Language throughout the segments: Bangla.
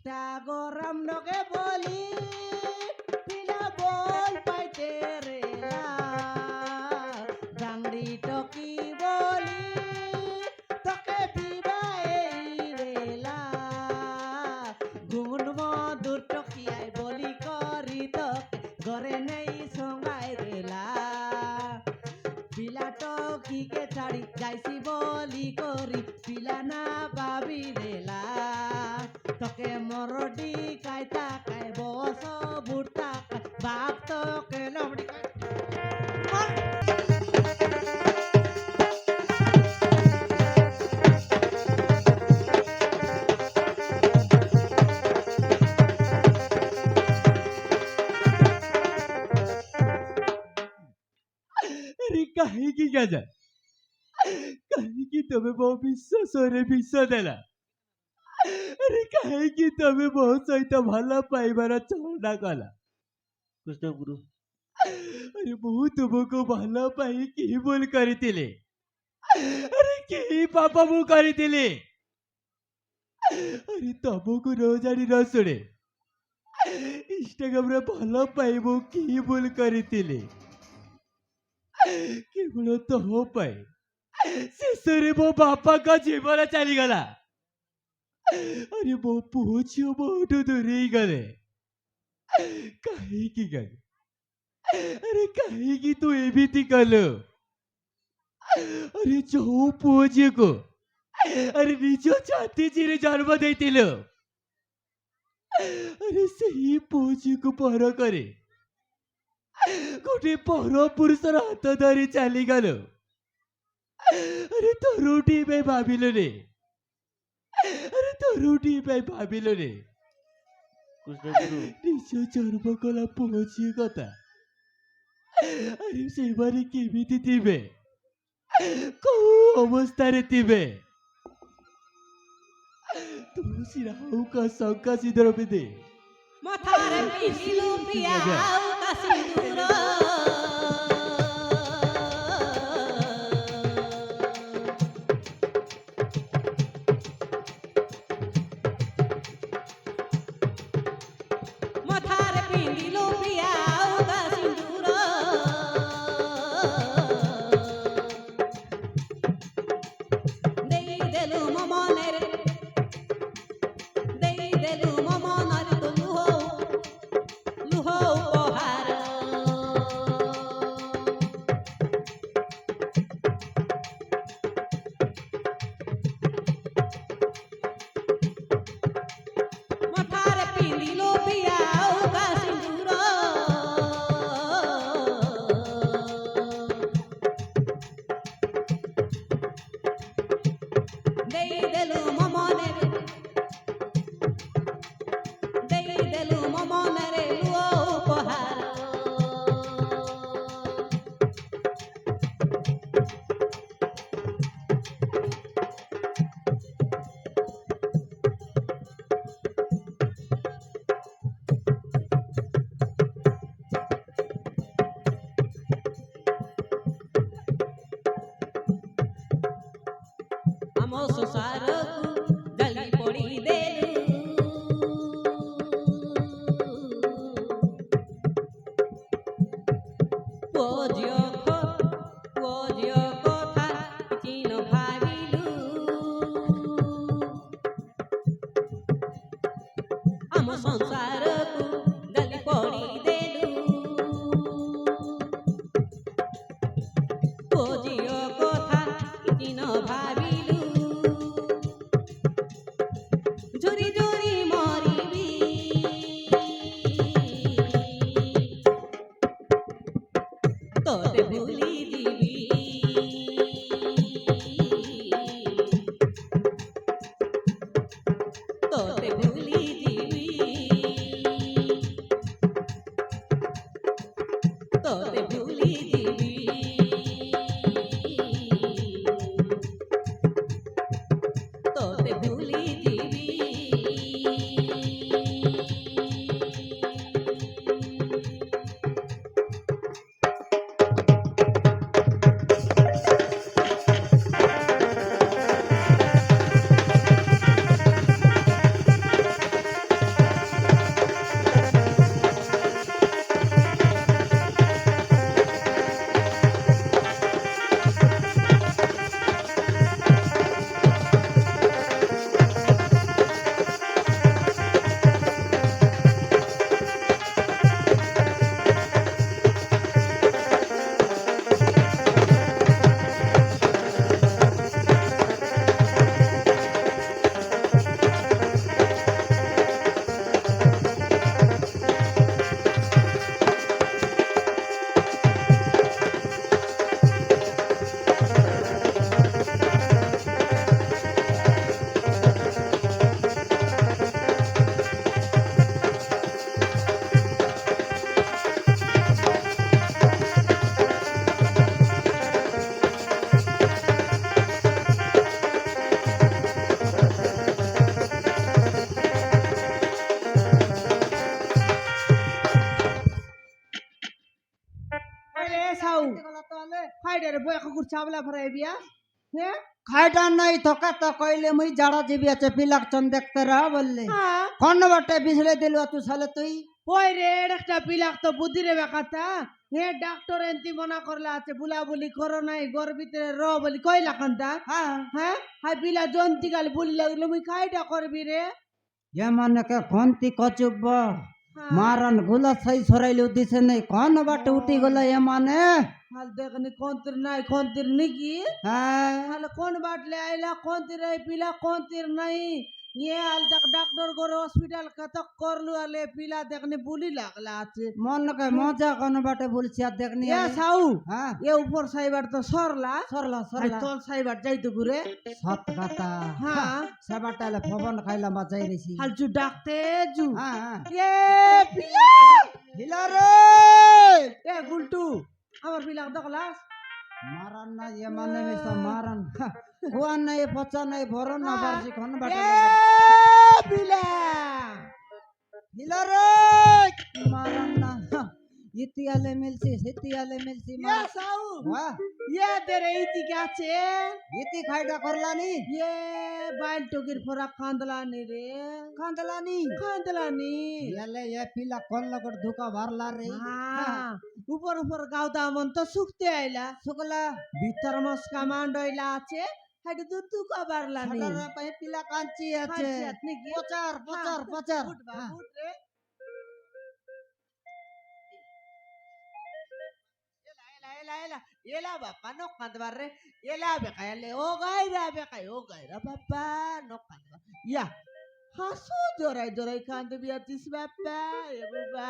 Tagoram noge boli, pila bol paite rela, dangri toki boli, toke biba ei rela, gungun modur toki ai boli kori toke, gore nei songai rela, pila toki ke chari jaisi boli kori, pila na babi rela. তোকে মরডি কাইতা কাই বস বুড়তা বাপ তোকে লবড়ি अरे काहे की गजा काहे की तुम्हें बहुत विश्वास और विश्वास देला अरे काहे की तुम्हें बहुत सहित भला पाइबार चढ़ा कला कृष्ण गुरु अरे बहु तुमको भला पाई की बोल करथिले अरे की पापा मु करथिले अरे तुमको रोजानी न सुने इंस्टाग्राम रे भला पाइबो की बोल करथिले केवल तो हो पाए शेषरे मो बापा का जीवन चलीगला अरे मो पुओ झियो मोठू दूरेई गले काहे की गले अरे काहे की तू एमिति कलो अरे जो पुओ झियो को अरे निज छाती चिरे जन्म देइतिलो अरे सही पुओ झियो को पर करे गोटे पर पुरुषर हाथ धरी चली गल अरे तोरुटी में भाविल रे अरे तोरुटी में भाविल रे कृष्ण गुरु निज जन्म कला पुझी कथा अरे से बारे केमिति थिबे को अवस्था रे थिबे तुलसी राहु का शंका सिद्धर में दे মথারে পিছিলু প্রিয়া আউকা সিঁদুর মথারে পিঁধিলু প্রিয়া আউকা সিঁদুর দেই দেলু মমনের দেই দেলু মমনের তো লুহ উপহার মথারে পিঁধিল প্রিয়া আউকা সিঁদুর দেই দেলু মমনের দেই দেলু মমনের লুহ উপহার ଆମ ସଂସାରକୁ ଜଳି ପୋଡ଼ି ଦେଲୁ ପୁଅ ଝିଅ କଥା କିଛି ନ ଭାବିଲୁ ଆମ ସଂସାରକୁ ଜଳି ପୋଡ଼ି ଦେଲୁ ପୁଅ ଝିଅ କଥା କିଛି ନ ଭାବିଲୁ ঝুরি ঝুরি মরিবি তোতে ভুলি দিবি তোতে ভুলি দিবি তোতে ভুলি দিবি তোতে ভুলি দিবি খাইডারে বয়া কুকুর চাবলা ভরাই বিয়া হ্যাঁ খাইটা নাই তোকে তো কইলে মুই জাড়া জিবি আছে পিলাকচন দেখতে রা বললে হ্যাঁ কোন বাটে বিছলে দিলু তুই সালে তুই ওই রে একটা পিলাক তো বুদ্ধি রে বেকাতা হে ডাক্তার এন্তি মনা করলা আছে বুলাবুলি করো নাই ঘর ভিতরে র বলি কইলা কান্তা হ্যাঁ হ্যাঁ হাই পিলা জন্তি গাল বুলি লাগলো মুই খাইটা করবি রে এ মানে কে কোনতি কচুব হ্যাঁ। মারন গুলা সাই সরাইলু দিছে নাই কোন বাটে উঠি গলা এ মানে হাল দেখনি কোনতির নাই কোনতির নাকি হ্যাঁ হাল কোন বাটলে আইলা কোনতির এই পিলা কোনতির নাই ये हाल तक डॉक्टर को हॉस्पिटल कतक कर लू आले पिला देखने बुली लागला আছে মন কে মজা কোন বাটে বলছি আর দেখনি ये साऊ হ্যাঁ ये ऊपर साइबर तो सरला সরলা आई সরলা तोल साइबर जाइतो घुरे সত কথা हाँ সেবাটালে ফবন খাইলা বাজাই রেছি हाल जू डाकते जू হ্যাঁ হ্যাঁ ये पिला হিলা রে ए गुलटू আমার পিলা দেখলাস মারান না এ মানে মিছা মারান হুয়া নাই পচা নাই ভরন না পারছি কোন বাটে ए पिला হিলা রে মারান না ইতিয়ালে মিলছি সিতিয়ালে মিলছি ये साऊ হ্যাঁ ये तेरे इति क्या छे ইতি খাইটা করলানি ये बाइल टोकिर फोरा कांदलानी रे কান্দলানি कांदलानी এলে এ পিলা কোন লগট ধোকা ভরলা রে हाँ ऊपर ऊपर गावता मन तो सुखते आइला শুকলা भीतर मस कमांड आइला আছে হাইডে তো তু কাবারলানি সাটার পাই পিলা কাঞ্চি আছে আছে নাকি পচার পচার পচার ফুট বা ফুট রে এলা এলা বাপা নো কান্দবার রে এলা বেকাইলে ও গাইরা বেকাই ও গাইরা বাপা নো কান্দবা ইয়া হাসু জরাই জরাই কান্দবি আছিস বাপা এ বাবা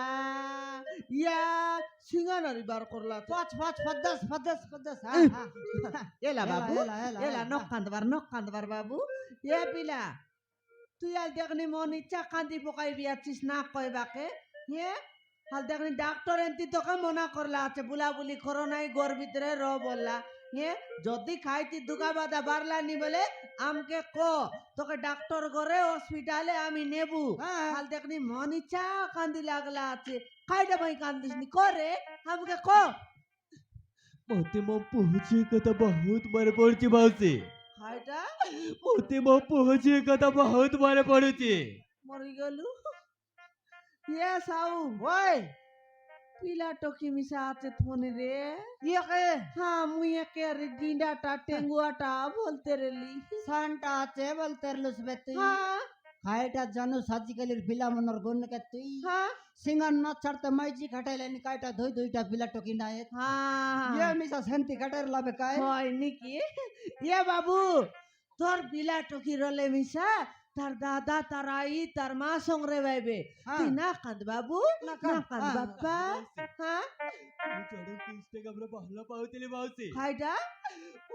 ইয়া সিঙ্গানারি বার করলা পচ পচ পদস পদস পদস এলা বাবু এলা এলা নো কান্দবার বাবু এ পিলা তুই আল দেখনি মন ইচ্ছা কান্দি পকাই বিয়াছিস না কইবাকে হে হাল দেখনি ডাক্তার এন্তি তোকে মনা করলা আছে বুলাবুলি করো নাই ঘর ভিতরে র বললা হে যদি খাইতি দুগা বাদা বাড়লানি বলে আমকে ক তোকে ডাক্তার করে হসপিটালে আমি নেবু হ্যাঁ। হাল দেখনি মন ইচ্ছা কান্দি লাগলা আছে খাইটা ভাই কান্দিস নি করে আমাকে ক মতে মো পৌঁছে কথা বহুত মনে পড়ছে মাউসি খাইটা মতে মো পৌঁছে কথা বহুত মনে পড়ছে মরি গেলু ইয়ে সাউ ওই পিলা টকি মিশা আছে ফোনে রে ইয়ে কে হ্যাঁ মুই একে রে ডিন্ডাটা টেঙ্গুয়াটা বলতে রেলি সানটা আছে বলতে লুসবে তুই হ্যাঁ খাইটা জানু সাজিকালির পিলা মনর গুণ কে তুই হ্যাঁ সিঙ্গান না ছাড়তে মাইজি খাটাইলেনি কাইটা ধুই ধুইটা পিলা টকি না ইয়ে হ্যাঁ মিসা শান্তি কাটার লাবে কাই হয় নাকি ইয়ে বাবু তোর পিলা টকি রলে মিশা তার দাদা তার আই তার মা সঙ্গে বাইবে হ্যাঁ। তুই না কাঁদ বাবু না না কাঁদ, কাঁদ হ্যাঁ। বাপ্পা হ্যাঁ জড়ক ইনস্টাগ্রামରେ ଭଲ ପାଉଥିଲି ମାଉସୀ খাইটা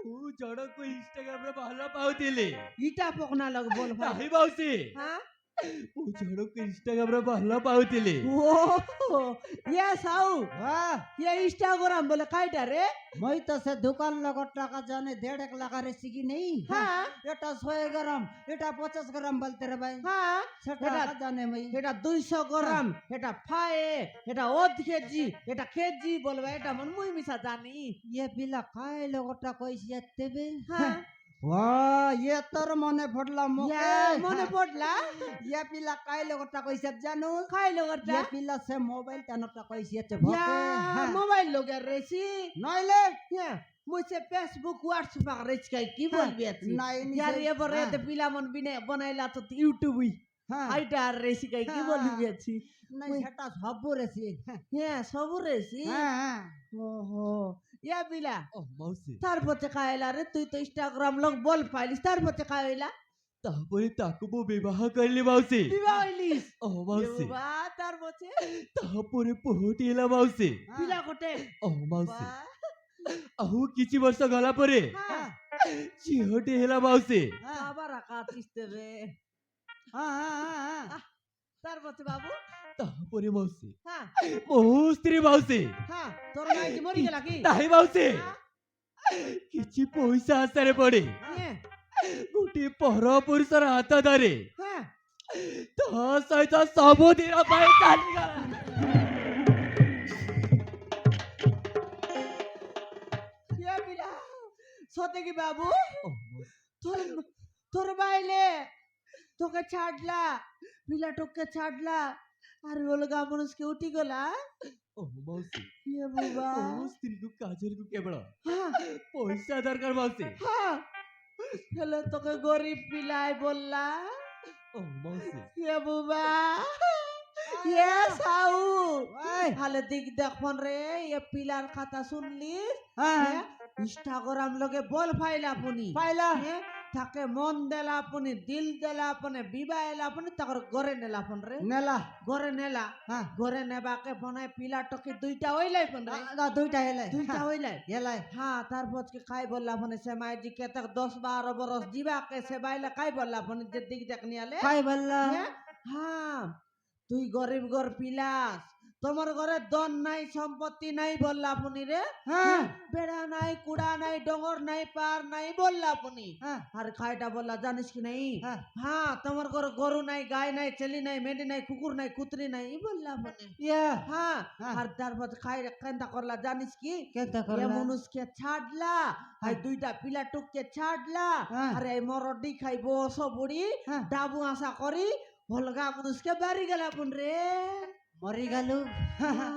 ମୁଁ ଜଣକୁ ଇନଷ୍ଟାଗ୍ରାମରେ ଭଲ ପାଉଥିଲି ইটা পকনা লগ বল ভাই ନାହିଁ ମାଉସୀ হ্যাঁ ମୁଁ ଜଣକୁ ଇନଷ୍ଟାଗ୍ରାମରେ ଭଲ ପାଉଥିଲି ও ইয়ে সাউ বাহ ইয়ে ইনস্টাগ্রাম বলে খাইটা রে মই তো সে দোকান লগট টাকা জানে 1.5 লাখ রেসিকি নেই হ্যাঁ এটা 100 গ্রাম এটা 50 গ্রাম বলতে রে ভাই হ্যাঁ সেটা এটা- জানে মই এটা 200 গ্রাম এটা ফায়ে এটা অধ কেজি এটা কেজি বলবে এটা মন মুই মিশা জানি ইয়ে পিলা খাই লগটা কইছি তেবে হ্যাঁ ওয়া ইয়ে তোর মনে পড়লা মোকে ইয়া মনে পড়লা ইয়ে পিলা খাই লগটা কইছে জানো খাইলো গরটা ইয়ে পিলা সে মোবাইল টানটা কইছে ইয়া ভকে মোবাইল লগের রেছি নইলে ইয়া মুছে ফেসবুক হোয়াটসঅ্যাপ রেছি কাই কি বলবি আছি নাই ইয়ার এবারে তে পিলা মন বিনে বানাইলা তো ইউটিউবই হ্যাঁ আইটা আর রেছি কাই কি বলবি আছি নাই সেটা সব রেছি হ্যাঁ সবু রেছি হ্যাঁ হ্যাঁ ওহো ইয়া পিলা ও মাଉସୀ তারপরে খাইলা রে তুই তো ইনস্টাগ্রাম লোক বল পাইলিস তারপরে খাইলা ତାପରେ ତାକୁ ମୁଁ ବିବାହ କଲି ମାଉସୀ বিবাহ হইলিস ও ମାଉସୀ বা তারপরে ତାପରେ ପୁଅଟି ହେଲା ମାଉସୀ পিলা কোটে ও ମାଉସୀ বা ଆଉ କିଛି ବର୍ଷ ଗଲା ପରେ হ্যাঁ ଝିଅଟି ହେଲା ମାଉସୀ আবার আকাতিস্তে রে হ্যাঁ হ্যাঁ তারপরে বাবু ତାପରେ ମାଉସୀ হ্যাঁ ମୋ ସ୍ତ୍ରୀ ମାଉସୀ হ্যাঁ তোর নাই কি মরি গেলা কি ନାହିଁ ମାଉସୀ হ্যাঁ? କିଛି ପଇସା ଆଶାରେ ପଡେ হ্যাঁ ଗୋଟିଏ ପର ପୁରୁଷର ହାତ ଧରେ হ্যাঁ ତା ସହିତ ସବୁଦିନ ପାଇଁ ଚାଲିଗଲା ইয়া সতে কি বাবু ও মাউসি তোর তোর বাইলে তোকে ছাড়লা পিলাটুককে ছাড়লা আর ওলগা মানুষকে উঠি গলা ও মাউসি ইয়ে বাবা ମୋ ସ୍ତ୍ରୀକୁ କାଜଲକୁ କେବଳ হ্যাঁ ପଇସା ଦରକାର ମାଉସୀ হ্যাঁ হেলে তোকে গরিব পিলাই বললা ও মাଉসୀ ইয়ে বাবা ইয়ে সাউ ওই হালে দিক দেখন রে ইয়ে পিলার কথা শুনলি হ্যাঁ ইনস্টাগ্রাম লগে বল ফাইল আপনি পাইলা তাকে মন দেলা আপনি দিল দেলা আপনি বিবাহ এলা আপনি তাকর গরে নেলা আপন রে নেলা গরে নেলা হ্যাঁ গরে নেবাকে ফোনে পিলা টকি দুইটা হইলাই ফোন রে দুইটা হেলাই দুইটা হইলাই হেলাই হ্যাঁ তারপর কি খাই বললা ফোনে সে মাই জি কে তক 10-12 বরস দিবা কে সে বাইলা খাই বললা ফোনে যে দিক দেখ নিয়ালে কাই বললা হ্যাঁ তুই গরিব ঘর পিলাস তোমার ঘরে দন নাই সম্পত্তি নাই বললা আপনি রে হ্যাঁ বেড়া নাই কুড়া নাই ডঙ্গর নাই পার নাই বললা আপনি হ্যাঁ আর খাইটা বললা জানিস কি নাই হ্যাঁ হ্যাঁ তোমার ঘরে গরু নাই গাই নাই ছেলি নাই মেডি নাই কুকুর নাই কুতরি নাই ই বললা আপনি ইয়া হ্যাঁ হ্যাঁ। আর তারপর খাই কেনটা করলা জানিস কি কেনটা এ করলা মানুষকে ছাড়লা আর দুইটা পিলা টুককে ছাড়লা হ্যাঁ। আর এই মরডি খাইব সব বুড়ি হ্যাঁ। ডাবু আশা করি ভলগা মানুষকে বাড়ি গেল আপন রে মরি গেলু হ্যাঁ।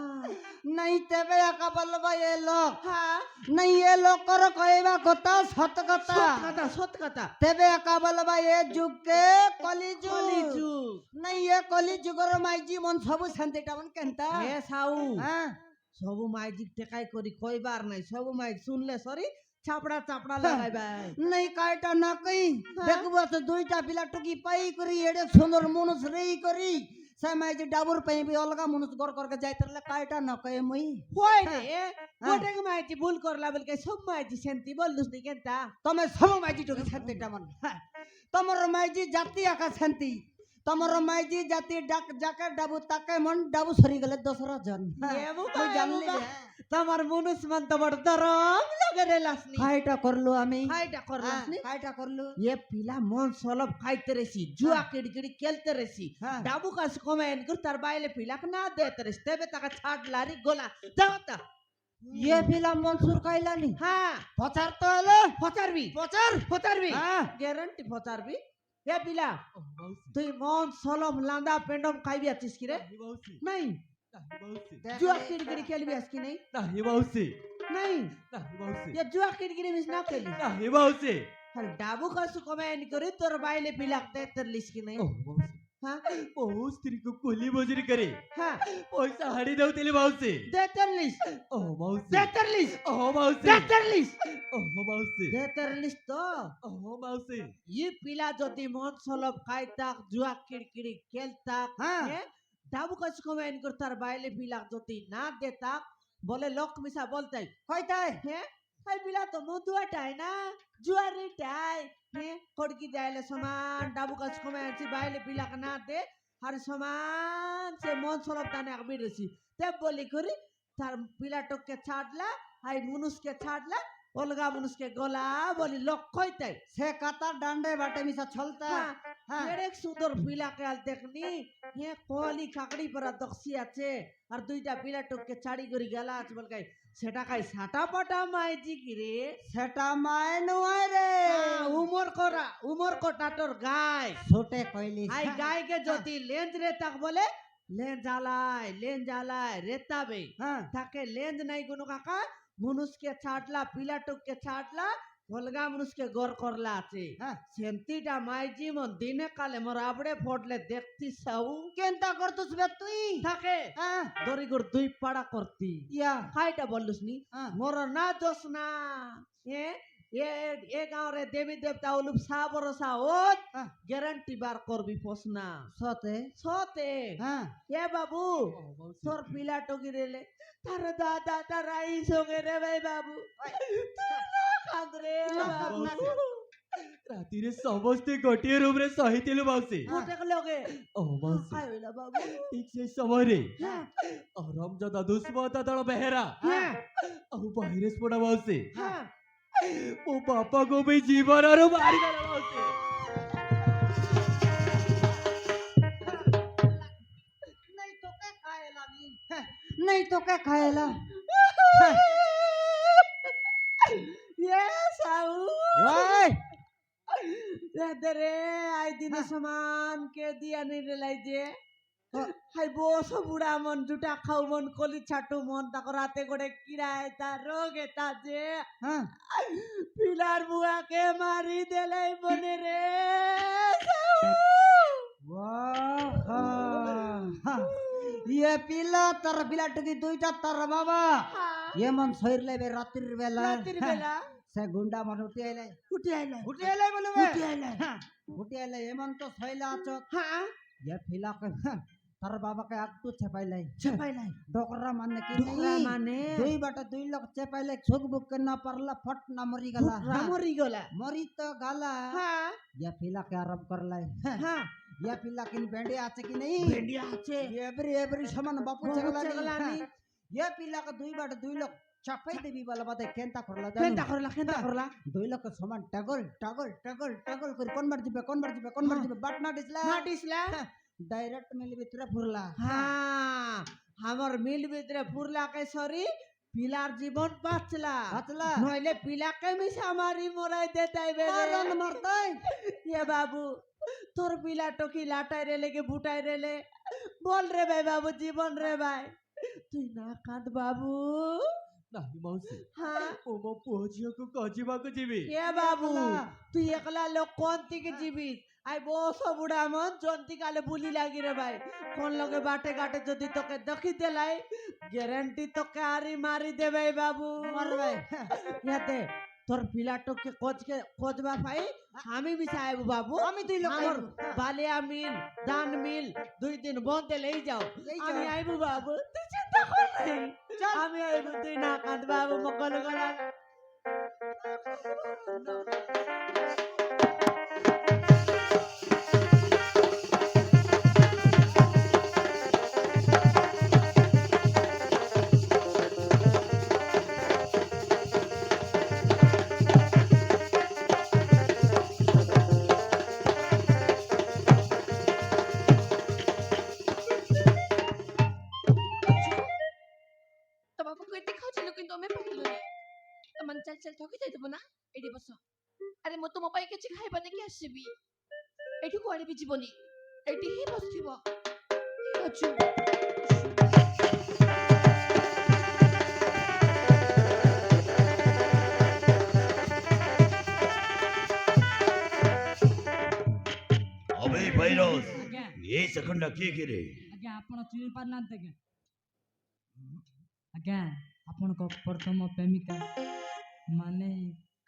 नहीं तेबे एका बलबा ये लोग হ্যাঁ नहीं ये लोग करो कहबा कथा सत कथा সত কথা तेबे एका बलबा ये जुग के कली जुग যুগ नहीं ये कली जुगर माइजी मन सबु शांतिटा मन केनता হে সাউ हां সবু মাইজিক টেকাই করি কইবার নাই সবু মাই শুনলে সরি চাপড়া চাপড়া লাগাইবাই नहीं काटा ना कई हाँ। देखबो तो दुईटा पिला टुकी पाई करी एडे सुंदर मनुष रेई करी से माइजी डाबुर पे भी अलगा मनुष गड़ करके जाइतरले काटा ना कई मुई হই রে ওটাকে মাইজি ভুল করলা বলকে সব মাইজি শান্তি বললুস নি কেনটা तमे सब माइजी टुकी शांतिटा मन तमर माइजी जाति आका शांति तमर माइजी जाति डाक जाके डाबू ताके मन डाबू सरी गले दोसरा जन এমু मुई जानली বাবা তোমার মনুষ মান তো বড় দরম লাগে রে লাসনি খাইটা করলো আমি খাইটা করলাস নি খাইটা করলো এ পিলা মন সলব খাইতে রেছি জুয়া কিড়কিড়ি খেলতে রেছি হ্যাঁ। ডাবু কাছ কমেন কর তার বাইলে পিলাক না দেতে রেছি তেবে তাকে ছাড় লারি গোলা দাওতা ये फिल्म मंसूर कैलानी হ্যাঁ पचार तो हेलो ফচারবি पचार ফচারবি हाँ গ্যারান্টি ফচারবি এ পিলা ও মাউসি তুই মন সলব লান্দা পেন্ডম খাইবি আছিস কি রে নাহি মাউসি নাই নাহি মাউসি জুয়া কিড়কিড়ি খেলবি আছিস কি নাই নাহি মাউসি নাই নাহি মাউসি এ জুয়া কিড়কিড়ি মিস না খেলি নাহি মাউসি আর ডাবু কাছ কমেন করি তোর বাইলে পিলাক দেতে লিস কি নাই ও মাউসি হ্যাঁ ମୋ ସ୍ତ୍ରୀକୁ କୋଲି ମଜୁରୀ କରି হ্যাঁ ପଇସା ହାଡ଼ି ଦଉଥିଲି ମାଉସୀ দেতে লিস ଓ ମାଉସୀ দেতে লিস ଓ ମାଉସୀ দেতে লিস ଓ ମାଉସୀ দেতে লিস তো ଓ ମାଉସୀ ये पिला যদি মন সলব খাইতাক জুয়া কিড়কিড়ি খেলতাক हाँ ডাবু কাছ কমেন কর তার বাইলে পিলাক যদি না দেতাক বলে লোক মিশা বলতে कैता है হ্যাঁ এই পিলা তো মধুয়াটাই না জুয়ারিটাই হ্যাঁ কড়কি দেয়লে সমান ডাবু কাছ কমেন সে বাইলে পিলাক না দে আর সমান সে মন সলব টানে আগবি রছি তে বলি করি তার পিলাটকে ছাড়লা হাই মুনুষকে ছাড়লা অলগা মানুষকে গলা বলি লোক কইতাই से कता डांडे बाटे मिसा छलता হ্যাঁ हाँ এক সুন্দর পিলাকে আল দেখনি হে কোয়ালি কাকড়ি পরা দক্সি আছে আর দুইটা পিলা টুককে ছাড়ি করে গেলা আছে বলকাই সেটা কাই সাটা পাটা মাইজি কি রে सेटा माय नुआय रे উমর কোটাটোর গায় छोटे कोइली আই গায়কে যদি লেঞ্জ রে তাক বলে লেঞ্জ আলায় রেতাবে हाँ তাকে লেঞ্জ নাই কোনো কাকা মনুষকে ছাড়লা পিলা টুককে ছাড়লা ভলগা মানুষকে গড় করলা আছে हाँ সেন্তিটা মাই জীবন দিনে কালে মোর আবড়ে ফটলে দেখতি সাউ केनता करतुस बे तुई থাকে हाँ দরিগর দুই পাড়া করতি या খাইটা বললুস নি हाँ মোর না দোষ না এ এ এ গাঁরে দেবী দেবতা ওলুপ সা বরসা ওত हाँ গ্যারান্টি বার করবি প্রশ্না सोते সতে हाँ এ বাবু ও মাউসী তোর পিলা টকি রেলে তার দাদা তার আই সঙ্গে রে ভাই বাবু তুই না কাঁদ রে বাবু ରାତିରେ ସମସ୍ତେ ଗୋଟିଏ ରୁମରେ ଶୋଇଥିଲୁ ମାଉସୀ গোটেক লগে ଓ ମାଉସୀ খাই হইলা বাবু ଠିକ ସେ ସମୟରେ হ্যাঁ ରମଜାଦା ଦୁଷ୍ମତା ଦଳ ବେହେରା হ্যাঁ ଆଉ ଭାଇରସ ପଡା ମାଉସୀ হ্যাঁ ମୋ ବାପାକୁ ବି ଜୀବନରୁ ମାରିଦେଲା ମାଉସୀ नहीं तो क्या खाएला भी नहीं तो क्या खाएला ये साऊ দে আই দিনে সমান কে দিয়া নি রেলাই যে হাই বসো বুড়া মন জুটা খাও মন কলি ছাটু মন তাকো রাতে করে কিরায় তা রোগে তা যে হ্যাঁ পিলার বুয়াকে মারি দেলাই বনে রে ইয়ে পিলা তার পিলা টুকি দুইটা তার বাবা এমন শরীর লাইবে রাত্রির বেলা রাতের বেলা সে গুন্ডা মান উঠি আইলাই উঠে আইলা উঠি আইলাই বলবে উঠে আইলা উঠি আইলাই এমন তো শৈলা আছো হ্যাঁ ইয়ে পিলা তার বাবাকে একটু চেপাইলাই চেপাইলাই ডকরা মানে কি ডকরা মানে দুই বাটা দুই লোক চেপাইলাই ছুক বুক না পারলা ফট না মরি গলা মরি গলা মরি তো গালা হ্যাঁ ইয়ে পিলা কে আরব করলাই হ্যাঁ ইয়ে পিলা কিন বেন্ডে আছে কি নেই ভেন্ডিয়া আছে এভরি সমান বাপু চেগলা চেগলা নি ইয়ে পিলা কে দুই বাটা দুই লোক চাপাই দেবি বলা বাদে কেনতা করলা কেনটা করলা কেনটা করলা দুই লোক সমান টাগল টাগল টাগল টাগল করে কোন বার দিবে বাট না দিছলা না দিছলা ডাইরেক্ট মিল ভিতরে ফুরলা হ্যাঁ আমার মিল ভিতরে ফুরলা কে সরি পিলার জীবন বাঁচলা বাঁচলা নইলে পিলাকে মিশা মারি মরাই দেতাই মারন মারতাই এ বাবু তোর পিলা টকি লাটাই রেলে কে বুটাই রেলে বল রে ভাই বাবু জীবন রে ভাই তুই না কাঁদ বাবু नाही मावशी হ্যাঁ ओ मग पोहचियाको काजीबाको जिबी এ বাবু তুই একলা লোক কোন থেকে জীবিস আই বসো বুড়া মন জন্তি কালে বুলি লাগি রে ভাই কোন লগে বাটে ঘাটে যদি তোকে দেখি দেলাই গ্যারান্টি তোকে আরি মারি দেবে বাবু মারবে ইয়াতে তোর পিলাটোকে খোঁজবা পাই আমি মিশাইব বাবু আমি দুই লোক আমার বালিয়া মিল দান মিল 2 দিন বন্ধে লই যাও আমি আইব বাবু তুই চিন্তা কর নাই আমি আইব তুই না কাঁদ বাবু মকল গলা ତମକୁ ଏତେ ଖାଉଥିଲୁ କିନ୍ତୁ ଆମେ ପାଇଲୁନି ତମାନେ ଚାଲ ଚାଲ ଠକି ଯାଇଥିବ ନା ଏଠି ବସ ଆରେ ମୁଁ ତୁମ ପାଇଁ କିଛି ଖାଇବା ନେଇକି ଆସିବି ଏଠି କୁଆଡେ ବି ଯିବନି ଏଠି ହିଁ ବସିଥିବ ଅଛୁ अबे भैरस ଆଜ୍ଞା ये सखंडा किए किरे ଆଜ୍ଞା ଆପଣ ଚିହ୍ନି ପାରୁନାହାନ୍ତି ଆଜ୍ଞା ଆଜ୍ଞା ଆପଣଙ୍କ ପ୍ରଥମ ପ୍ରେମିକା ମାନେ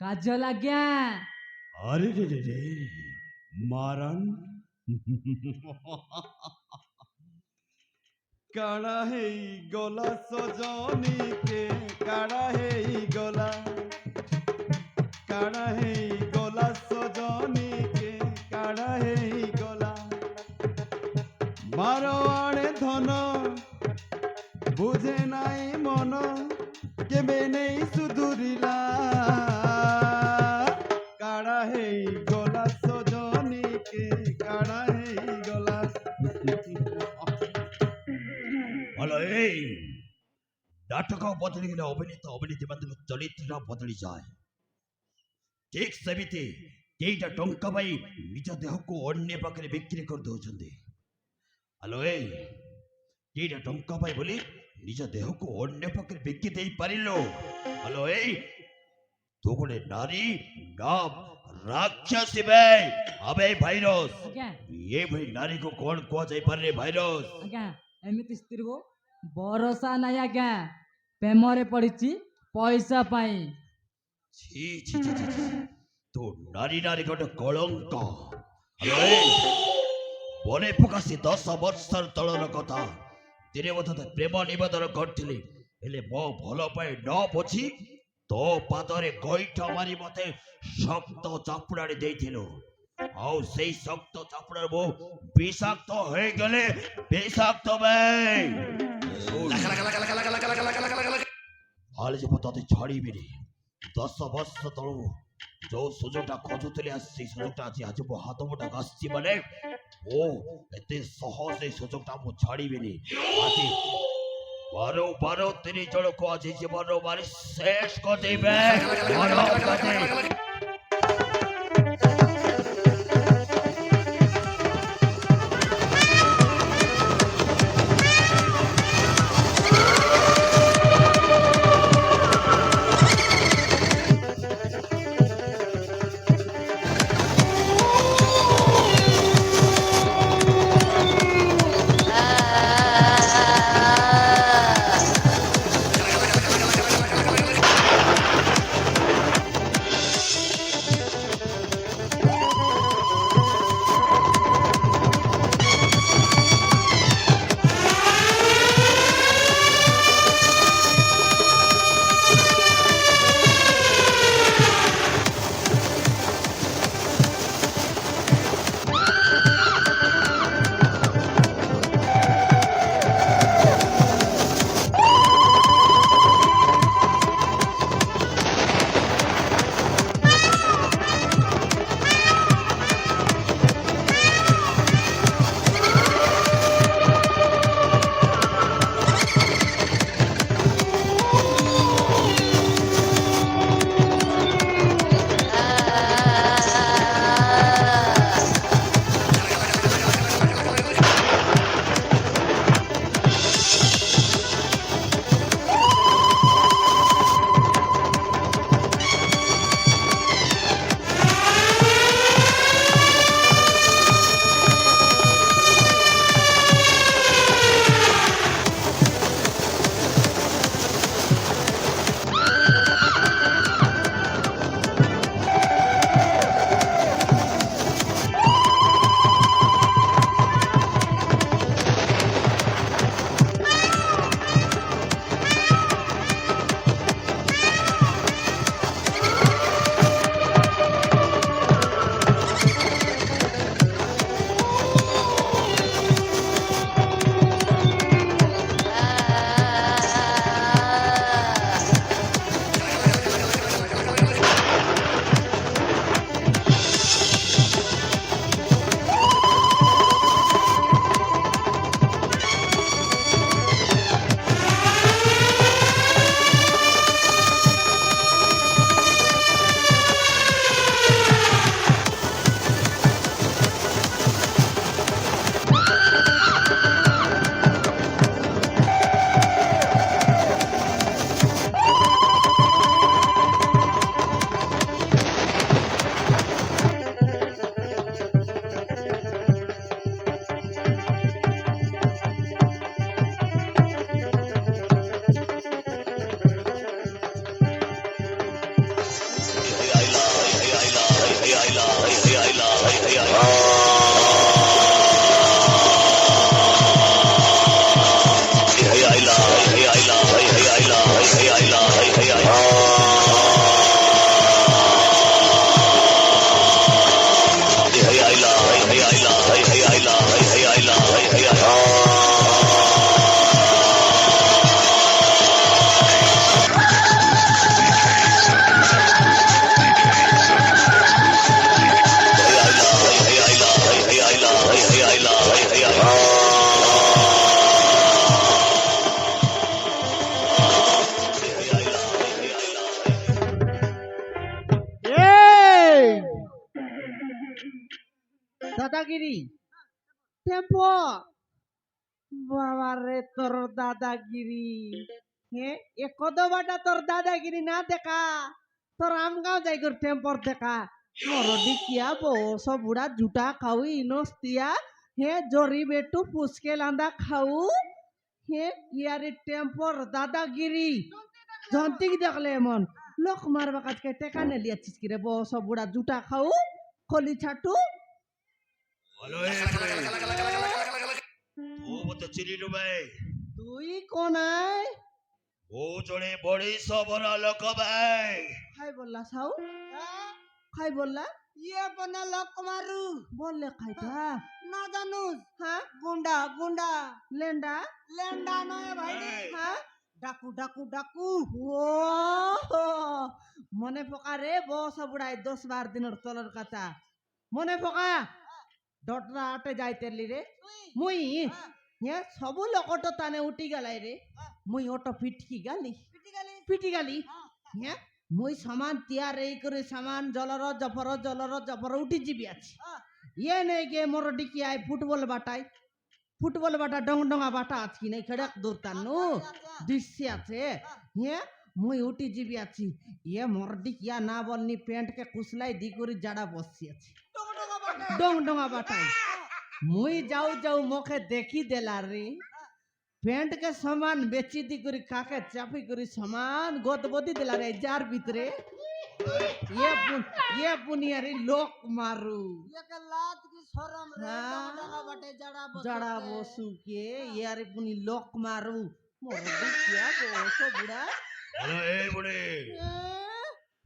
କାଜଲ ଆଜ୍ଞା अरे रे मारन काड़ा है गला सजनी के काड़ा है गला काड़ा है गला सजनी के काड़ा है गला मारो आड़े धन बुझे नाई मन केबे नहीं सुधुरिला काड़ा है गला सजनी के काड़ा है गला हेलो ए नाटक बदली गले अभिनेता अभिनेत्री मान चरित्र बदली जाए ठीक सेमिति केईटा टंका पाई निज देह को अन्य पाखे बिक्री कर दौरान हेलो ए केईटा टंका पाई बोली निज देह को अन्य पाखे बिक्री दे पारिलो हेलो ए तू गोटे नारी नाम राक्षसी बे अबे भाईरस ଆଜ୍ଞା ये भाई नारी को कौन कह जाई पारे भाईरस ଆଜ୍ଞା ଏମିତି ସ୍ତ୍ରୀକୁ ଭରସା ନାହିଁ ଆଜ୍ଞା ପ୍ରେମରେ ପଡ଼ିଛି ପଇସା ପାଇଁ छी छी छी छी तो नारी नारी गोटे कलंक अरे बने प्रकाशी 10 वर्ष तलर कथा तेरे मत प्रेम निवेदन करथिली हेले मो भलो पाए न पछी तो पादरे गईठा मारी मते शक्त चापुड़ाड़ी देथिलो आउ सेई शक्त चापुड़ार मो विषाक्त हो गले विषाक्त आले जे पता छाड़ी भी 10 वर्ष तलू जो सुजोगटा खोजुतली से सुजोगटा आज आज मो हाथ मोटा आसी माने ओ एते सहज ए सुजोगटा मु छाड़ीबिनी आज बारो बारो 3 जण को आज जीवन मारी शेष कर देबे দাদাগিরি টেম্পো বাবা রে তোর দাদাগিরি হ্যাঁ এ কত বাটা তোর দাদাগিরি না দেখা তোর আমগাঁও যাই কর টেম্পর দেখা মরদি কিয়া বস বুড়া জুটা খাও ইনস্তিয়া হে জরি বেটু পুচকে লান্দা খাও হে ইয়ারে টেম্পর দাদাগিরি জন্তিক দেখলে এমন লোক মারবা কাজকে টেকা নেলিয়াছিস কি রে বস বুড়া জুটা খাও খলি ছাটু ভালো তু মতো চিনি নুবে তুই কোনায় ও জনে বড়ি সবরা লোক ভাই খাই বললা সাউ খাই বললা ইয়ে বনা লোক মারু বললে খাইতা না জানুস হ্যাঁ গুন্ডা গুন্ডা লেন্ডা লেন্ডা নয় ভাই হ্যাঁ ডাকু ডাকু ডাকু ও মনে পকা রে বস বুড়াই 10-12 দিনের তলর কথা মনে পকা ডটরা আটে যাইতেলি রে মুই হ্যাঁ সবু লোকট তানে উঠি গেলাই রে মুই অটো পিটকি গালি পিটি গালি হ্যাঁ মুই সমান তিয়ার এই করে সমান জলর জফর উঠি যাবি আছি ইয়ে নেই গে মোর ডিকি আই ফুটবল বাটা ডঙ্গা বাটা আছি নাই খেড়ক দূর তানু দৃশ্য আছে হ্যাঁ মুই উঠি যাবি আছি ইয়ে মোর ডিকিয়া না বলনি প্যান্ট কে কুসলাই দি করে জাড়া বসছি আছি ডঙ্গা বাটাই মুই যাও মুখে দেখি দেলা রে প্যান্ট के सामान बेची दी करी काके चापी करी सामान गोदबदी दिला रे जार भीतरे ये पुनियारी लोक मारू ये लात की शरम रे हाँ। डगा बटे जड़ा जड़ा बसु के यार पुनी लोक मारू मोर क्या बोसो बुड़ा ভালো এই বুড়ি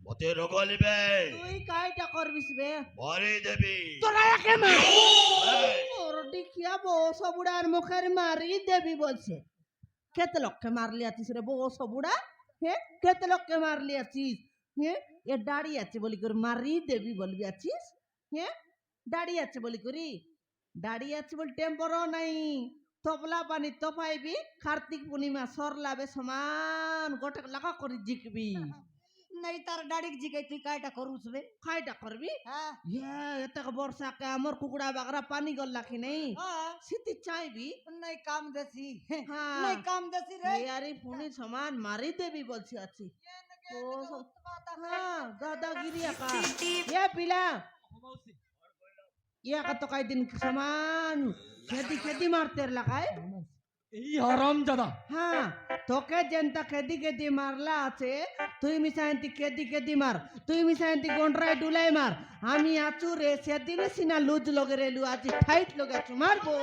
মতে রগলিবে তুই কাইটা করবিস বে মারি দেবি তোরা একে মার এই, মোর ডিকিয়া বসো বুড়ার মুখের মারি দেবি বলছে কেতে লোককে মারলি আছিস রে বসো বুড়া হে কেতে লোককে মারলি আছিস হে এ দাড়ি আছে বলি করে মারি দেবি বলবি আছিস হে দাড়ি আছে বলি করি দাড়ি আছে বল টেম্পরও নাই তবলা পানি তপাইবি কার্তিক পূর্ণিমা সরলাবে সমান গোটে লাগা করি জিকবি नहीं तार डाड़ी जिगे तू कायटा करूस बे খাইটা করবি हां ইয়ে এত বর্ষা কে আমার কুকুড়া বাগরা পানি গল্লা কি নেই हां সিটি চাইবি नहीं काम देसी হ্যাঁ नहीं काम देसी रे ইয়ারে পুনি সমান মারি দেবি বলছি আছি ও হ্যাঁ দাদাগিরি একা এ পিলা ইয়ে কত কয় দিন সমান খেদি মারতে লাগায় এই হরম দাদা হ্যাঁ তোকে যেনটা খেদি মারলা আছে তুই মিশাইন্তি খেদি মার তুই মিশাইন্তি গন্ডরাই ডুলাই মার আমি আছু রে সেদিনে সিনা লুজ লগে রেলু আছি ফাইট লগে আছু মারবো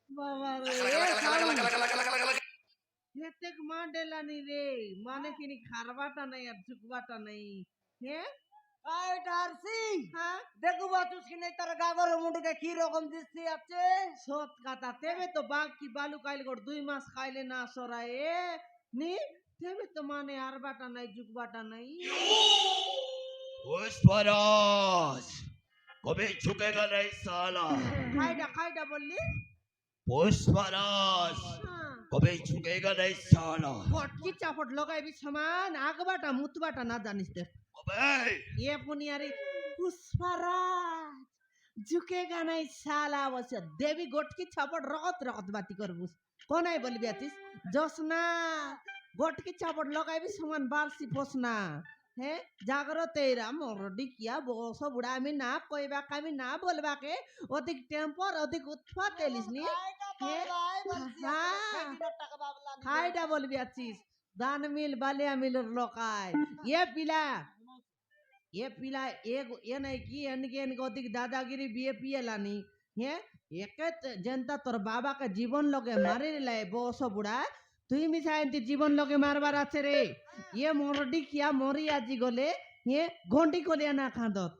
বাবা রে হেতেক মা ডেলানি রে মানে কিনি খারবাটা নাই আর ঝুকবাটা নাই হ্যাঁ কায়টার সিং হ্যাঁ দেখু বাতুস কি নাই তার গাগর মুন্ডকে কি রকম দিস্তি আছে সৎ কথা তেবে তো বাঘ কি বালু কাইলে গোট 2 মাস খাইলে না সরায়ে নি তেবে তো মানে আর বাটা নাই যুগ বাটা নাই पुष्पराज कभी झुकेगा नहीं साला খাইটা বললি पुष्पराज হ্যাঁ कभी झुकेगा नहीं साला কটকি চাপট লগাইবি সমান আগবাটা মুতবাটা না জানিস দেখ अबे এ পুনিয়ারি পুষ্পারাজ ঝুঁকেগা নাই শালা বসে দেবী গটকি ছাপট রগত রগত বাতি করবুস কোনাই বলবি আছিস জোসনা গটকি চাপট লগাইবি সমান বারসি পোসনা হ্যাঁ জাগ্রত এরা মরডি কিয়া বস বুড়া আমি না কইবাকে আমি না বলবাকে অধিক টেম্পর অধিক উৎপাত এলিস নি হ্যাঁ খাইটা বলবি আছিস দান মিল বালিয়া মিলের লোকায় ये पिला ये नहीं कि इनके अधिक दादागिरी बिए पिए लानी है एक जनता तोर बाबा के जीवन लगे मारे लाए बस बुढ़ा तुई मिसा एंती जीवन लगे मारबार आछे रे ये मोरडी किया मोरी आजी गले ये घंटी कोलिया ना खांदत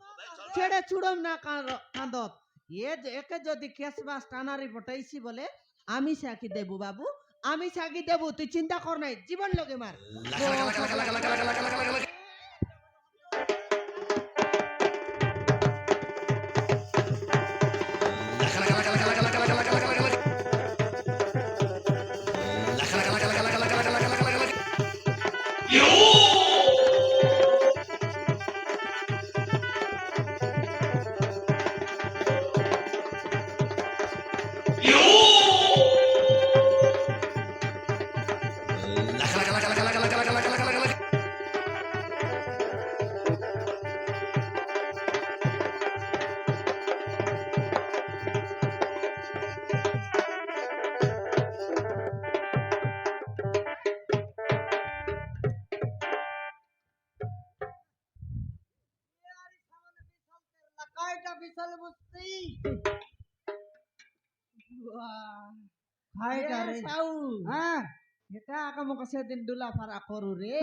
छेड़े छुड़म ना खांदत ये एक जदि केस बास टानारी पटाइसी बोले आमी साकी देबू बाबू आमी साकी देबू तुई चिंता कर নাই जीवन लगे मार কাইটা বিশাল বুঝতি খাইটা রে সাউ হ্যাঁ এটা আকামক সেদিন দুলা ফারা করু রে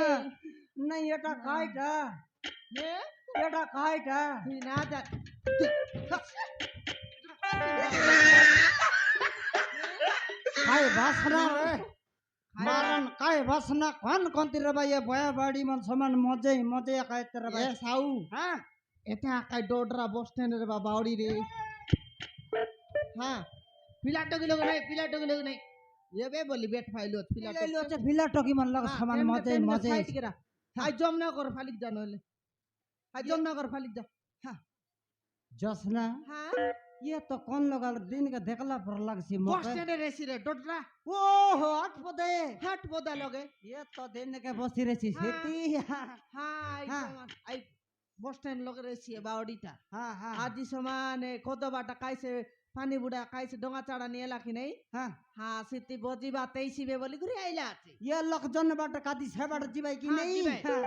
না এটা খাইটা নে এটা খাইটা তুই না যা খাই বাসনা রে মারন খাই বাসনা কোন কোনতি রে ভাই বয়া বাড়ি মন সমান মজে মজে খাইতে রে ভাই এ সাউ হ্যাঁ এটা আকাই ডোডরা বস স্ট্যান্ডের বাবা ওড়ি রে হ্যাঁ পিলাটো গিলো নাই এবে বলি বেট ফাইলো পিলাটো লইলো যে ভিলা টকি মন লাগ সমান মজে মজে হাই জম না কর ফালিক জানো হলে হাই জম না কর ফালিক যা জসনা হ্যাঁ ये तो कौन लोग दिन के देखला पर लगसी বস मौके স্ট্যান্ডে রেসি রে ডোডরা ओ हो हट पदे হাট বোদা লগে ये तो दिन के बसी रेसी हाँ। सेती হ্যাঁ হ্যাঁ। আই বস স্ট্যান্ড লগে রেসি বাউডিটা हां हां আজি সমানে কত বাটা কাইছে পানি বুড়া কাইছে ডোঙা চাড়া নিয়ে লাখি নাই हां হ্যাঁ সিটি বজিবা তেইশিবে বলি ঘুরে আইলা আছে ये लोग जन बाट कादी से बाट जीवाई की हाँ, नहीं जीवाई। हाँ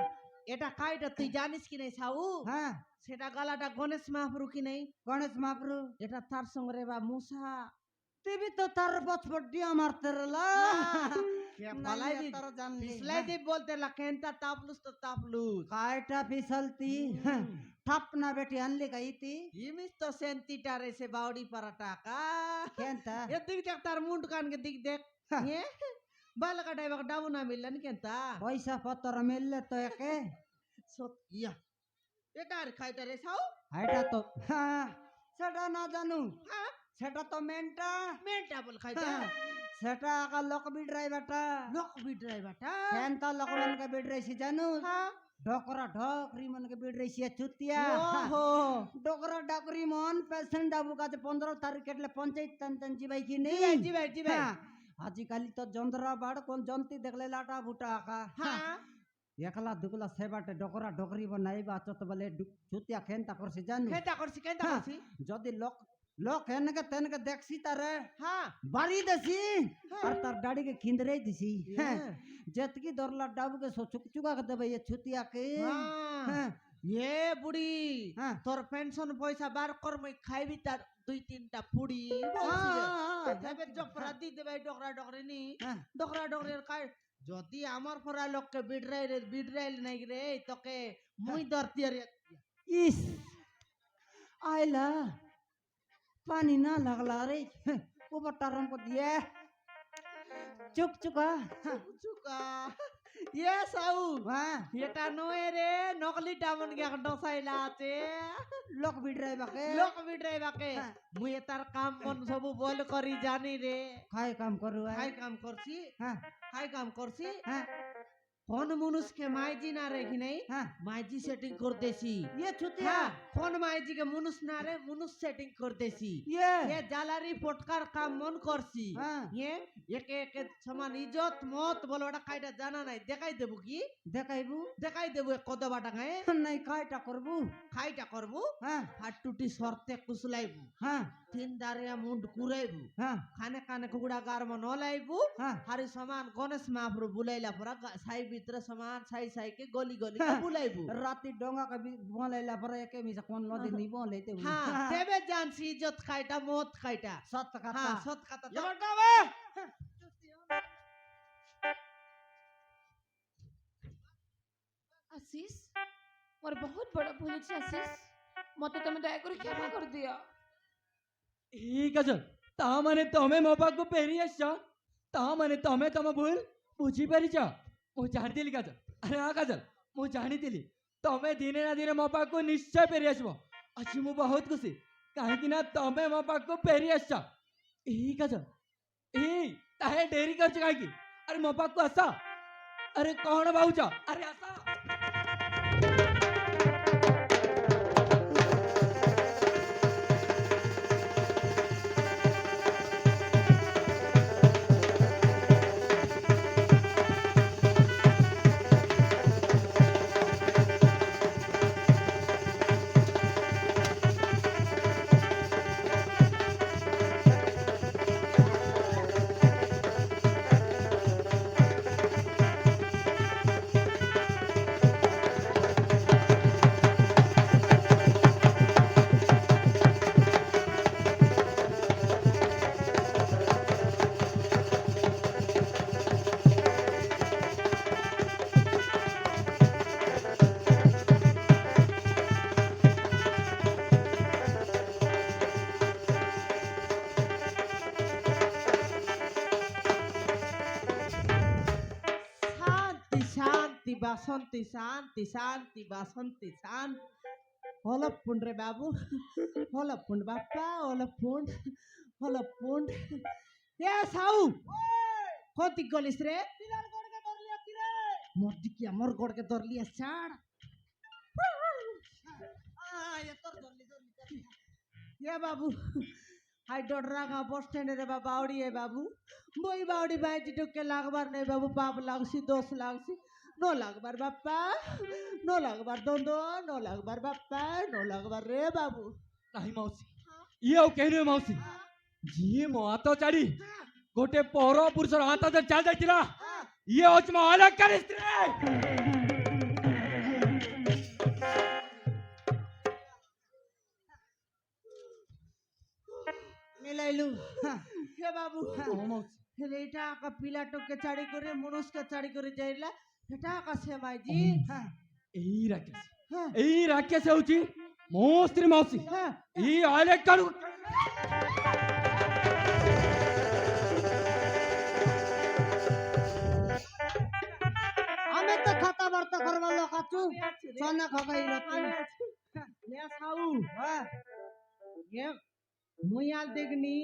এটা কাইটা তুই জানিস কি নাই সাউ हाँ সেটা গলাটা গণেশ মহাপ্রভু কি নাই गणेश महाप्रभु এটা তার সঙ্গে রে বা মুসা टीवी तो तार पछपट दिया मारते रला কে পালাই দি तार जान ली পিছলাই দি বলতে লা কেনটা তাপলুস তো তাপলুস कायटा फिसलती ठपना बेटी अनली गई थी ইমিস তো সেন্টিটা রে সে বাউডি পারা টাকা केंता এ দিক দেখ তার মুন্ড কান কে দিক দেখ হ্যাঁ। এ বাল কাটাই বাক ডাবু না মিললেন কেনতা पैसा पत्र मिलले तो एके সত ইয়া এটা আর খাইটা রে সাউ हाइटा तो हाँ सेटा ना जानू হ্যাঁ सेटा तो मेंटा মেন্টা বল খাইটা हाँ, सेटा का लोक बिड्राई बेटा লোক বিডরাই বাটা केंता लोक मन के बिड्राई सी जानू হ্যাঁ ढोकरा ढोकरी मन के बिड्राई सी चुतिया ओहो डोकरा डाकरी मन पेशेंट डाबू का 15 तारीख केटले पंचायत तन तन जीवाई की জি नहीं ভাই জি ভাই জি ভাই हाँ, आजिकाली तो जंदरा बाड़ कोन जंती देखले लाटा बुटा का হ্যাঁ एकला दुकला से बाटे डोकरा डोकरी बनाई बा तो बोले चुतिया केंता करसी जानू কেনটা করছি কেনটা হ্যাঁ। করছি যদি লোক লোক হেনকে তেনকে দেখছি তারে হ্যাঁ বাড়ি দেছি আর তার ডাড়িকে খিন্দরেই দিছি হ্যাঁ হ্যাঁ। যেতকি দরলা ডাবুকে চুকচুকা কে দেবে এ ছুতিয়াকে হ্যাঁ হ্যাঁ এ বুড়ি হ্যাঁ তোর পেনশন পয়সা বার কর মই খাইবি তার দুই তিনটা পুড়ি যাবে জকরা দি দেবে ডকরা ডকরি নি হ্যাঁ। ডকরা ডকরের কাই যদি আমার পরা লোককে বিডরাইল নাই রে তোকে মুই ধরতি রে ইস আইলা পানি না লাগলা রে ऊपर टारम को दिए চুপ চুকা চুকা ইয়ে সাউ হ্যাঁ এটা নয় রে নকলি ডামন গে ডসাইলা আছে লোক বিডরাই বাকে লোক বিডরাই বাকে হ্যাঁ। মুই তার কাম মন সবু বল করি জানি রে খাই কাম করু হাই কাম করছি হ্যাঁ হাই কাম করছি হ্যাঁ কোন মনুষকে মাইজি না রেখি নাই হ্যাঁ মাইজি সেটিং করতেছি ये छुतिया হ্যাঁ কোন মাইজি কে মনুষ না রে মনুষ সেটিং করতেছি ये এ জালারি পটকার কাম মন করছি হ্যাঁ এ একে একে সমান ইজত মত বলো ওটা কাইটা জানা নাই দেখাই দেবো কি দেখাইবু দেখাই দেবো কদবাটা গায়ে নাই কাইটা করবু খাইটা করবো হ্যাঁ হাটুটি সরতে কুসলাইবু হ্যাঁ তিন দাঁড়িয়া মুন্ড কুড়াইবু হ্যাঁ খানে কানে কুকুড়া গারম নলাইবু হ্যাঁ হারি সমান গণেশ মহাপ্রভু বুলাইলা পরা সাই ভিতরে সমান সাই সাই के গলি গলি হ্যাঁ। বুলাইবু राती डोंगा का बोलेला पर एके मिसा कोन नदी नी बोलेते হ্যাঁ দেবে জানছি ইজ্জত খাইটা মত খাইটা सत कथा হ্যাঁ সৎ কথা ये তো बटावे आशीष मोर बहुत बड़ा भूल है आशीष मते तुम दया कर क्षमा कर दिया ঠিক আছে তা মানে তুমি ମୋ ପାଖକୁ ଫେରି ଆସିଛ ତା ମାନେ ତମେ ତମ ଭୁଲ ବୁଝିପାରିଛ ମୁଁ ଜାଣିଥିଲି କାଜଲ ଆରେ ହଁ କାଜଲ ମୁଁ ଜାଣିଥିଲି ତମେ ଦିନେ ନା ଦିନେ ମୋ ପାଖକୁ ନିଶ୍ଚୟ ଫେରି ଆସିବ ଆଜି ମୁଁ ବହୁତ ଖୁସି କାହିଁକି ନା ତମେ ମୋ ପାଖକୁ ଫେରି ଆସିଛ ଏଇ କାଜଲ ଏଇ ତାହେଲେ ଡେରି କରିଛ କାହିଁକି ଆରେ ମୋ ପାଖକୁ ଆସ ଆରେ କଣ ଭାବୁଛ ଆରେ ଆସ শান্তি শান্তি বাসন্তী শান্তি শান্তি বাসন্তী শান্তি হলপুণ্ড রে বাবু হলপুণ্ড বাপ্পা হলপুণ্ড এ সাউ কতি গলিস রে মোর দিকি আমার গড়কে ধরলি ছাড় এ বাবু হাই ডডরাঙ্গা বস স্ট্যান্ডে রে বাউড়ি এ বাবু বই বাউড়ি বাইটি ঢুকে লাগবার নেই বাবু পাপ লাগছি দোষ লাগছি নো লাগবার বাপ্পা নো লাগবার দ্বন্দ্ব নো লাগবার বাপ্পা নো লাগবার রে বাবু ନାହିଁ ମାଉସୀ ଇଏ ଆଉ କେହି ନୁହେଁ ମାଉସୀ ଯିଏ ମୋ ହାତ ଚାରି ଗୋଟେ ପର ପୁରୁଷର ହାତ ଚାଲି ଯାଇଥିଲା ଇଏ ହଉଛି ମୋ ଅଲକାରୀ ସ୍ତ୍ରୀ मिलाइलु হে বাবু ହଁ ମାଉସୀ এইটা আকা পিলাটকে চাড়ি করে মনুষ্যকে চাড়ি করে যাইলা এটা আকা সেমাইজি ଏଇ ରାକେଶ হ্যাঁ ଏଇ ରାକେଶ ହେଉଛି ମୋ ସ୍ତ୍ରୀ ମାଉସୀ হ্যাঁ ଏଇ ଅଲକାରୀ हमें तो खाता वार्ता करवा लो काचू सोना खगाई আমি रखी আছি। লে সাউ हां ये मुयाल देखनी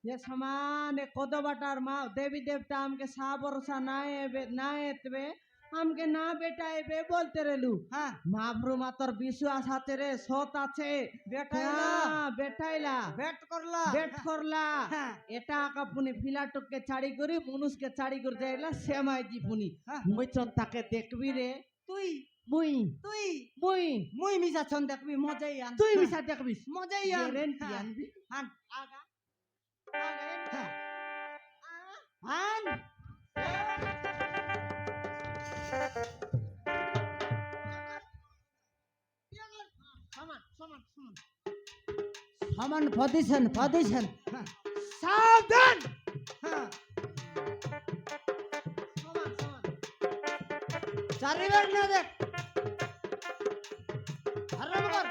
ये समान कदबाटार माँ देवी देवता हमके सा भरोसा ना एतबे हमके ना बेटा एबे बोलते रेलू हां महाप्रभु मातर विश्वास आते रे सत আছে बेटाइला বেটাইলা बेट करला বেট করলা হ্যাঁ। এটা কাপুনি ফিলাটককে ছাড়ি করি মনুষকে ছাড়ি করে যাইলা সেমাইজি পুনি হ্যাঁ। মুইচন তাকে দেখবি রে তুই মুই তুই মুই মুই মিছা ছন দেখবি মজাই আন তুই মিশা দেখবিস মজাই আন গ্যারেন্টি আনবি আন আগা আগা আন সমান সমান সমান সমান পজিশন সাবধান হ্যাঁ সমান সমান চারিবার না দেখ আরাম কর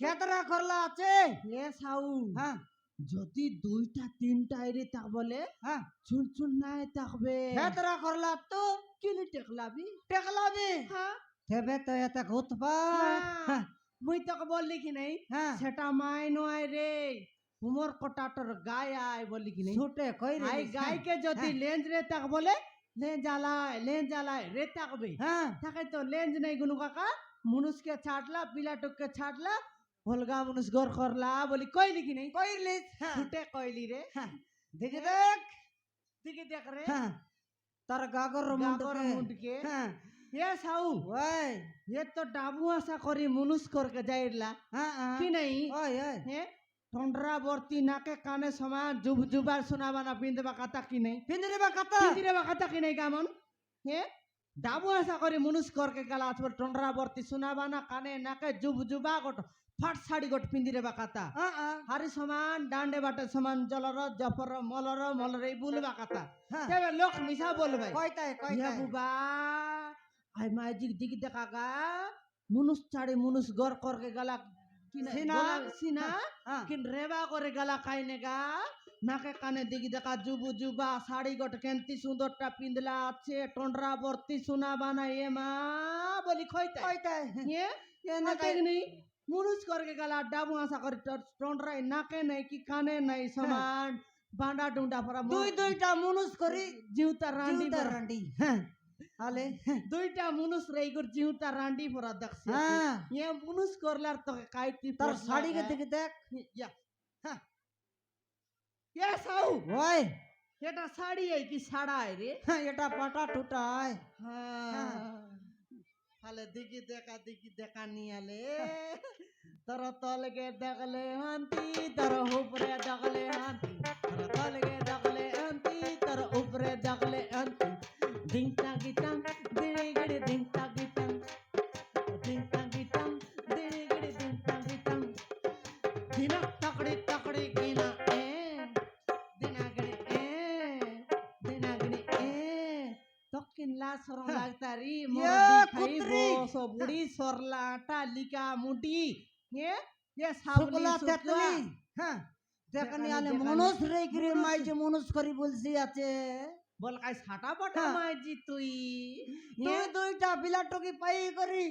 কেতরা করলা আছে এ সাউ হ্যাঁ যদি দুইটা তিনটা এরে তা বলে হ্যাঁ চুল চুল নাই থাকবে কেতরা করলা তো কিলি টেকলাবি টেকলাবি হ্যাঁ তেবে তো এত উৎপা হ্যাঁ। মুই তোকে বললি কি নাই হ্যাঁ সেটা মাই নয় রে উমর কটাটোর গায়ে আয় বললি কি নাই ছুটে কই রে আই গাইকে যদি হ্যাঁ। লেঞ্জ রে তাক বলে লেঞ্জ আলায় রে তাকবে হ্যাঁ তাকে তো লেঞ্জ নাই গুনু কাকা মুনুষকে ছাড়লা পিলাটুককে ছাড়লা ভলগা মুনুষ গর করলা বলি কইলি কি নাই কইলি হ্যাঁ ছুটে কইলি রে দেখি দেখ দিকে দেখ রে হ্যাঁ তার গাগর গাগর মুন্ডকে মুন্ডকে হ্যাঁ এ সাউ ওই এ তো ডাবু আশা করি মুনুষ করকে যাইলা হ্যাঁ হ্যাঁ কি নাই ওই ওই হ্যাঁ ঠন্ডরা বর্তি নাকে কানে সমান জুব জুবার শোনাবানা পিন্দবা কাতা কি নাই পিন্দরে বা কাতা পিন্দিরে বা কাতা কি নাই কেমন হ্যাঁ ডাবু আশা করি মুনুষ করকে গেলা আসবে ঠন্ডরা বর্তি শোনাবানা কানে নাকে জুব জুবা গোট ফাট শাড়ি গোট পিন্দিরে বা কাতা হারি সমান ডান্ডে বাটে সমান জলর জফর মলর এই বুলবা কাতা হ্যাঁ তেবে লোক মিশা বলবে কইতাই ইয়া কইতাই বুবা আই মাইজিক দিক দেখা গা মুনুষ ছাড়ি মুনুষ গর করকে গেলা সিনা। সিনা হ্যাঁ কিন রেবা করে গলা খাইনে গা নাকে কানে দিকে দেখা জুবু জুবা শাড়ি গট কেন্তি সুন্দরটা পিন্দলা আছে টন্ডরা বর্তি সোনা বানা এ মা বলি খইতা কইতাই এ এনে নাকে নেই মুনুষ করকে গলা ডাবু আশা করে টন্ডরাই নাকে নাই কি কানে নাই সমান বান্ডা ডুন্ডা পরা দুই দুইটা মুনুষ করি জিউতা রান্ডি জিউতা পরা। রান্ডি হ্যাঁ আলে দুইটা মুনুষ রেইগুর জিউতা রান্ডি পরা দেখছে হ্যাঁ এ মুনুষ করলার তোকে কাইতি তার শাড়িকে দেখে দেখ ইয়া হ্যাঁ এ সাউ ওই এটা শাড়ি এই কি সাড়াই রে হ্যাঁ এটা পাটা টুটায় হ্যাঁ তাহলে দিকি দেখা নিয়ালে তোর তলকে দেখলে হান্তি তোর উপরে দেখলে হান্তি তোর তলকে দেখলে হান্তি তোর উপরে দেখলে হান্তি দিংটা গিটাম দিড়ি গিড়ি দিংটা গিটাম দিংটা গিটাম দিড়ি গিড়ি দিংটা গিটাম দিনা তকড়ি গিনা দিনা গিড়ি তকিনলা সরম লাগতারি মোর খাই কুত্রি। বস বুড়ি সরলা টালিকা মুটি এ শুকলা সাবলি তেতলি হ্যাঁ দেখনি আলে দেখানি। মনুষ রে গিরে মাই যে মনুষ করি বলছি আছে বল কাই ছাটা পটা হ্যাঁ। মাইজি তুই দুই দুইটা বিলাটকি পাই করি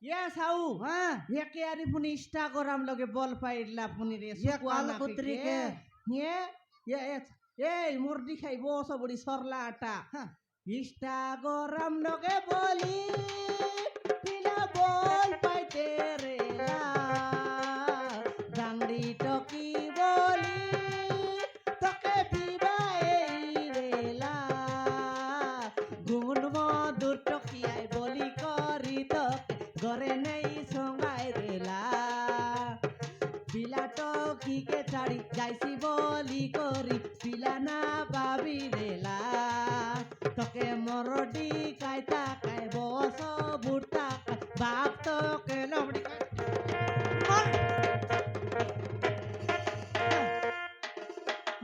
এ সাউ হ্যাঁ একে আরি পুনি ইনস্টাগ্রাম লগে বল পাইলা পুনি রে কাল কুত্রিকে। এই মুরদি খাই বস বুড়ি সরলা আটা হ্যাঁ। ইনস্টাগ্রাম লগে বলি পিলা বল পাইতে রে ডাংরি টকি বলি তোকে বিবাই রেলা গুণ মধুর টকিয়াই বলি করি তোকে ঘরে নেই সঙ্গাই রেলা পিলা টকিকে ছাড়ি যাইছি বলি করি পিলা না পাবি রেলা তোকে মরডি কাইতা কাই বস বুড়তা বাপ তোকে লবড়ি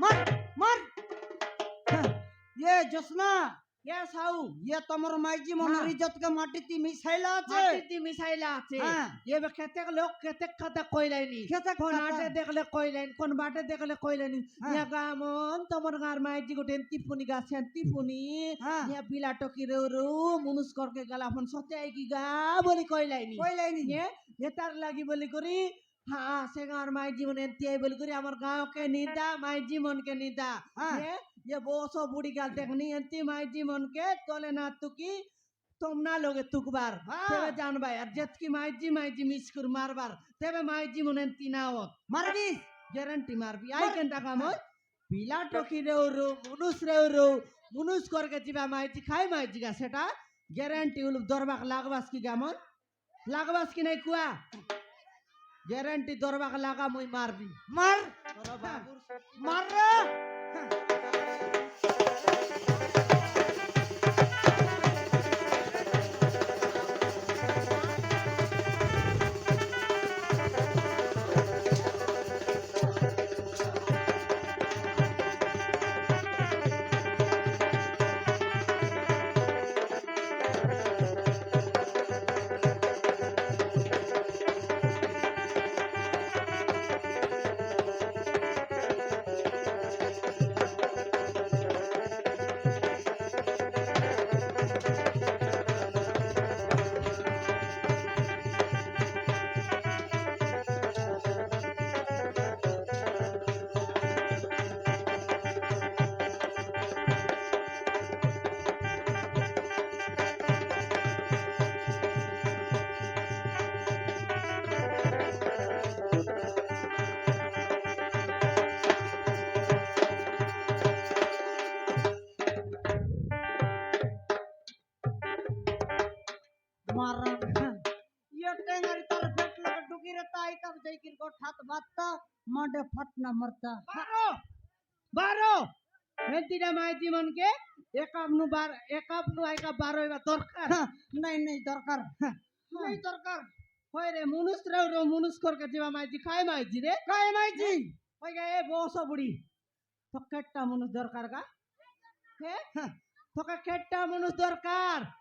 মার মার হ্যাঁ, ये जोसना এ সাউ ये तमर माइजी मन हाँ। इज्जत के माटी मिसाइला আছে মাটিতে মিশাইলা আছে হ্যাঁ। এবার খেতে লোক খেতে খাতা কইলাইনি খেতে কোন খাতা। আটে দেখলে কইলাইন কোন বাটে দেখলে কইলাইনি হ্যাঁ। ইয়া গামন তোমার গার মাইজি গোটেন তিপুনি গাছেন তিপুনি হ্যাঁ ইয়া পিলা টকি রেউ মুনুস করকে গেলা ফোন সতে আই কি গা বলি কইলাইনি কইলাইনি এ এটার লাগি বলি করি হ্যাঁ সে গার মাই জীবন এনতি আই বলি করি আমার গাঁও কে নিদা মাই জীবন কে নিদা হ্যাঁ। ये बोसो बुढ़ी गाल देखनी अंति माई जी मन के तोले ना तुकी तुम ना लोगे तुकबार हाँ। तेरे जान भाई और जत की माई जी मिस कर मार बार तेरे माई जी मन अंति ना हो मारबी ग्यारंटी मार भी आई केंटा काम हो पिला टोकी रे मुनुस करके जीवा माई जी खाई माई जी का सेटा ग्यारंटी उल दरबाक लागवास की गामन लागवास की नहीं कुआ ग्यारंटी दरबाक लागा मुई मार भी मार तोरा बाबूर मार रे মারা ये टेंगरी तार फेट लगा डुकी रहता है कब जाई किर को ठात बातता माडे फटना मरता बारो हेंतीटा माइजी मनके एकापनु आइका बारो एबा दरकार नहीं नहीं दरकार नहीं दरकार होय रे मुनुस रो मुनुस करके जीवा माइजी खाय माइजी रे काय माहिती होय गे ए बोसो बुड़ी तो केट्टा मुनुस दरकार का हे तो का केट्टा मुनुस दरकार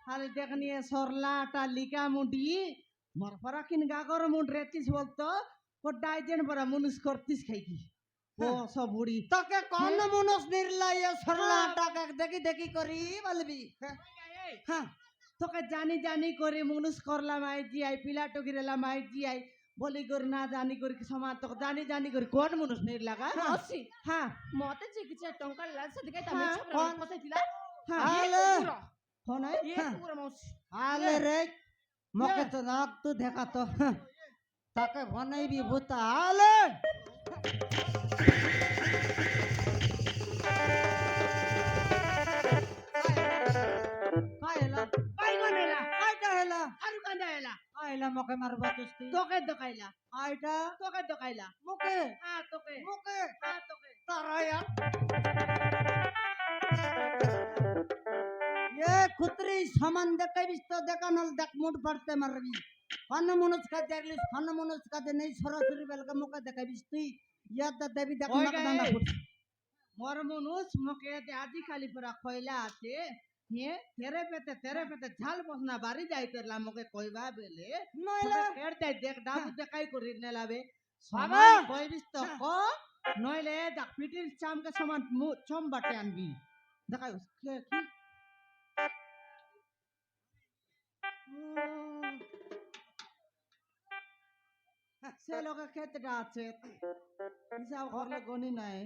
खाली देखनी है सरला टालिका मुंडी मर फराकिन गागर मुंड रेतिस बोलतो को डाइजेन बरा मुनुस करतिस खाइकी बोसो बुड़ी तके कौन मनुष्य निर्ला ये सरला टाका देखी देखी करी बलबी हाँ তোকে জানি জানি করে মনুষ করলাম আইজি আই পিলা টকিরেলাম আইজি আই বলি করে না জানি করে কি সমাজ তোকে জানি জানি করে কোন মনুষ নির লাগা মাউসী হ্যাঁ মতে যে কিছু টঙ্কার লালসা দেখাই তামে হ্যাঁ, ছবরা পসাইছিলা হ্যাঁ আলে কোন ये पूरा माउसी आले रे मके तो नाक तू देखा तो ताके बनाई भी भूता आले कायला বাইগন এলা आयटा हेला আর কান্দা এলা आयला मके मारबा तुस्ती তোকে দকাইলা आयटा তোকে দকাইলা मुके হ্যাঁ তোকে मुके হ্যাঁ তোকে तारा यार ये कुत्री सामान देखे भी तो देखा नल देख मुठ पड़ते मरबी फन मनुष्य का देखली फन मनुष्य का दे नहीं सरासरी बेल का मुका देखे भी तुई याद द देवी देख ওই मक গে, दांडा फुट মোর মনুষ মকে আজি খালি পুরা খয়লা আছে হে তেরে পেতে ঝাল বসনা বাড়ি যাই করলা মকে কইবা বেলে नयला কেড় যাই দেখ ডাবু দেখাই করি নেলাবে বাবা! সমান কইবিস তো ক নইলে দেখ পিটির চামকে সমান চম বাটে আনবি দেখাই কে কি সে লোকে ক্ষেত্রটা আছে হিসাব করলে গনি নাই